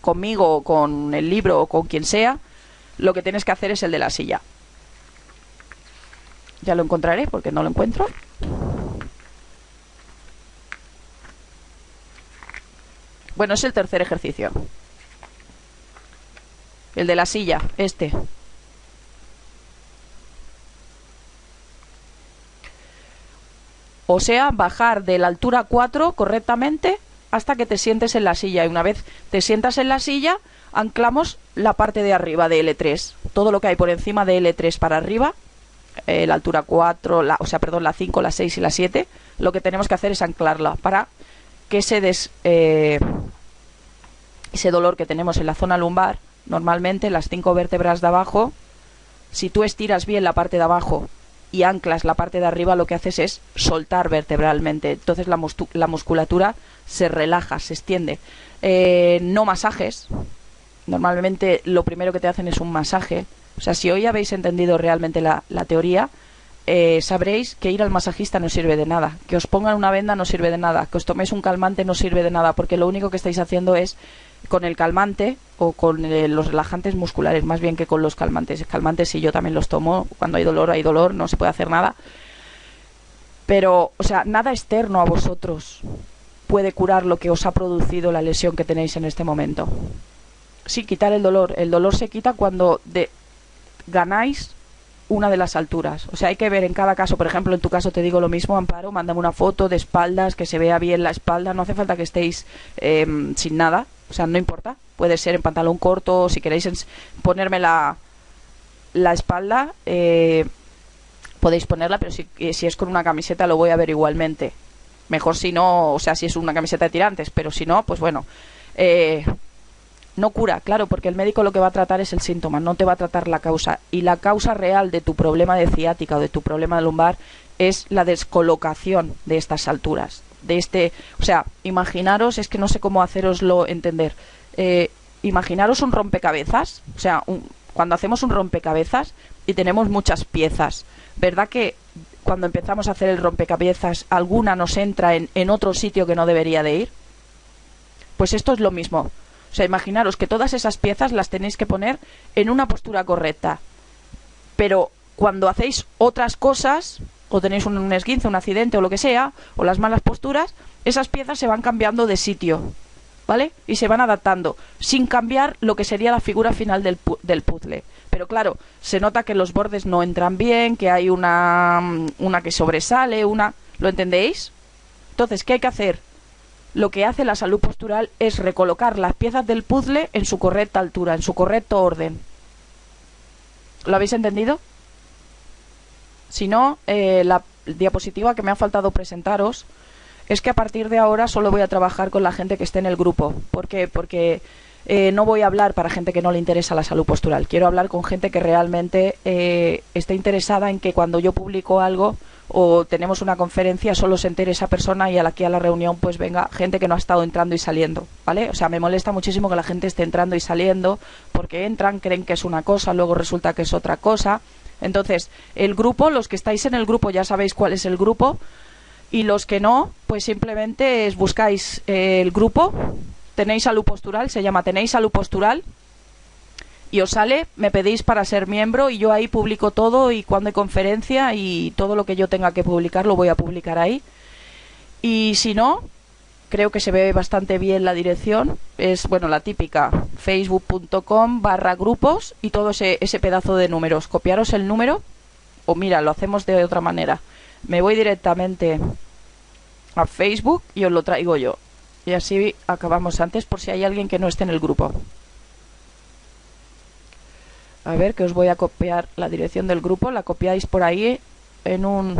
conmigo o con el libro o con quien sea, lo que tienes que hacer es el de la silla. Ya lo encontraré porque no lo encuentro. Bueno, es el tercer ejercicio. El de la silla, este. O sea, bajar de la altura 4 correctamente hasta que te sientes en la silla. Y una vez te sientas en la silla, anclamos la parte de arriba de L3. Todo lo que hay por encima de L3 para arriba, la altura 4, la 5, la 6 y la 7, lo que tenemos que hacer es anclarla para que ese dolor que tenemos en la zona lumbar Normalmente las 5 vértebras de abajo, si tú estiras bien la parte de abajo y anclas la parte de arriba, lo que haces es soltar vertebralmente. Entonces la musculatura se relaja, se extiende. No masajes. Normalmente lo primero que te hacen es un masaje. O sea, si hoy habéis entendido realmente la teoría, sabréis que ir al masajista no sirve de nada. Que os pongan una venda no sirve de nada. Que os toméis un calmante no sirve de nada. Porque lo único que estáis haciendo es con el calmante o con los relajantes musculares, más bien que con los calmantes. Calmantes sí, yo también los tomo. Cuando hay dolor, no se puede hacer nada. Pero, o sea, nada externo a vosotros puede curar lo que os ha producido la lesión que tenéis en este momento. Sí, quitar el dolor. El dolor se quita cuando ganáis una de las alturas. O sea, hay que ver en cada caso. Por ejemplo, en tu caso te digo lo mismo, Amparo, mándame una foto de espaldas, que se vea bien la espalda. No hace falta que estéis sin nada. O sea, no importa. Puede ser en pantalón corto. Si queréis ponerme la espalda, podéis ponerla, pero si es con una camiseta lo voy a ver igualmente. Mejor si no, o sea, si es una camiseta de tirantes, pero si no, pues bueno. No cura, claro, porque el médico lo que va a tratar es el síntoma, no te va a tratar la causa. Y la causa real de tu problema de ciática o de tu problema de lumbar es la descolocación de estas alturas. O sea, imaginaros, es que no sé cómo haceroslo entender. Imaginaros un rompecabezas, o sea, cuando hacemos un rompecabezas y tenemos muchas piezas, ¿verdad que cuando empezamos a hacer el rompecabezas alguna nos entra en otro sitio que no debería de ir? Pues esto es lo mismo. O sea, imaginaros que todas esas piezas las tenéis que poner en una postura correcta. Pero cuando hacéis otras cosas, o tenéis un esguince, un accidente o lo que sea, o las malas posturas, esas piezas se van cambiando de sitio, ¿vale? Y se van adaptando, sin cambiar lo que sería la figura final del puzzle. Pero claro, se nota que los bordes no entran bien, que hay una que sobresale, ¿lo entendéis? Entonces, ¿qué hay que hacer? Lo que hace la salud postural es recolocar las piezas del puzzle en su correcta altura, en su correcto orden. ¿Lo habéis entendido? Si no, la diapositiva que me ha faltado presentaros es que a partir de ahora solo voy a trabajar con la gente que esté en el grupo. ¿Por qué? Porque no voy a hablar para gente que no le interesa la salud postural. Quiero hablar con gente que realmente esté interesada en que cuando yo publico algo o tenemos una conferencia solo se entere esa persona y aquí a la reunión pues venga gente que no ha estado entrando y saliendo, ¿vale? O sea, me molesta muchísimo que la gente esté entrando y saliendo porque entran, creen que es una cosa, luego resulta que es otra cosa. Entonces, el grupo, los que estáis en el grupo ya sabéis cuál es el grupo y los que no, pues simplemente buscáis el grupo, tenéis salud postural, se llama Tenéis Salud Postural y os sale, me pedís para ser miembro y yo ahí publico todo y cuando hay conferencia y todo lo que yo tenga que publicar lo voy a publicar ahí. Y si no, creo que se ve bastante bien la dirección, es bueno la típica, facebook.com/grupos y todo ese pedazo de números. Copiaros el número o mira, lo hacemos de otra manera. Me voy directamente a Facebook y os lo traigo yo. Y así acabamos antes por si hay alguien que no esté en el grupo. A ver, que os voy a copiar la dirección del grupo. La copiáis por ahí en un...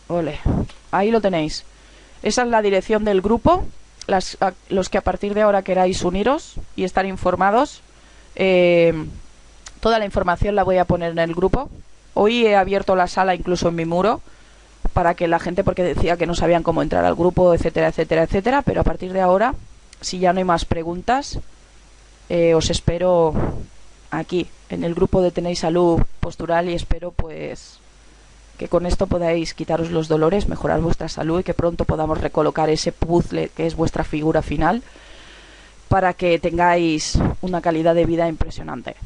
Ole, ahí lo tenéis. Esa es la dirección del grupo. Los que a partir de ahora queráis uniros y estar informados, toda la información la voy a poner en el grupo. Hoy he abierto la sala incluso en mi muro para que la gente, porque decía que no sabían cómo entrar al grupo, etcétera, etcétera, etcétera. Pero a partir de ahora, si ya no hay más preguntas, os espero aquí en el grupo de Tenéis Salud Postural y espero pues que con esto podáis quitaros los dolores, mejorar vuestra salud y que pronto podamos recolocar ese puzzle que es vuestra figura final para que tengáis una calidad de vida impresionante,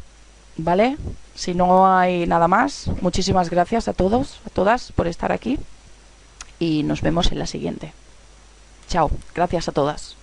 ¿vale? Si no hay nada más, muchísimas gracias a todos, a todas por estar aquí y nos vemos en la siguiente. Chao, gracias a todas.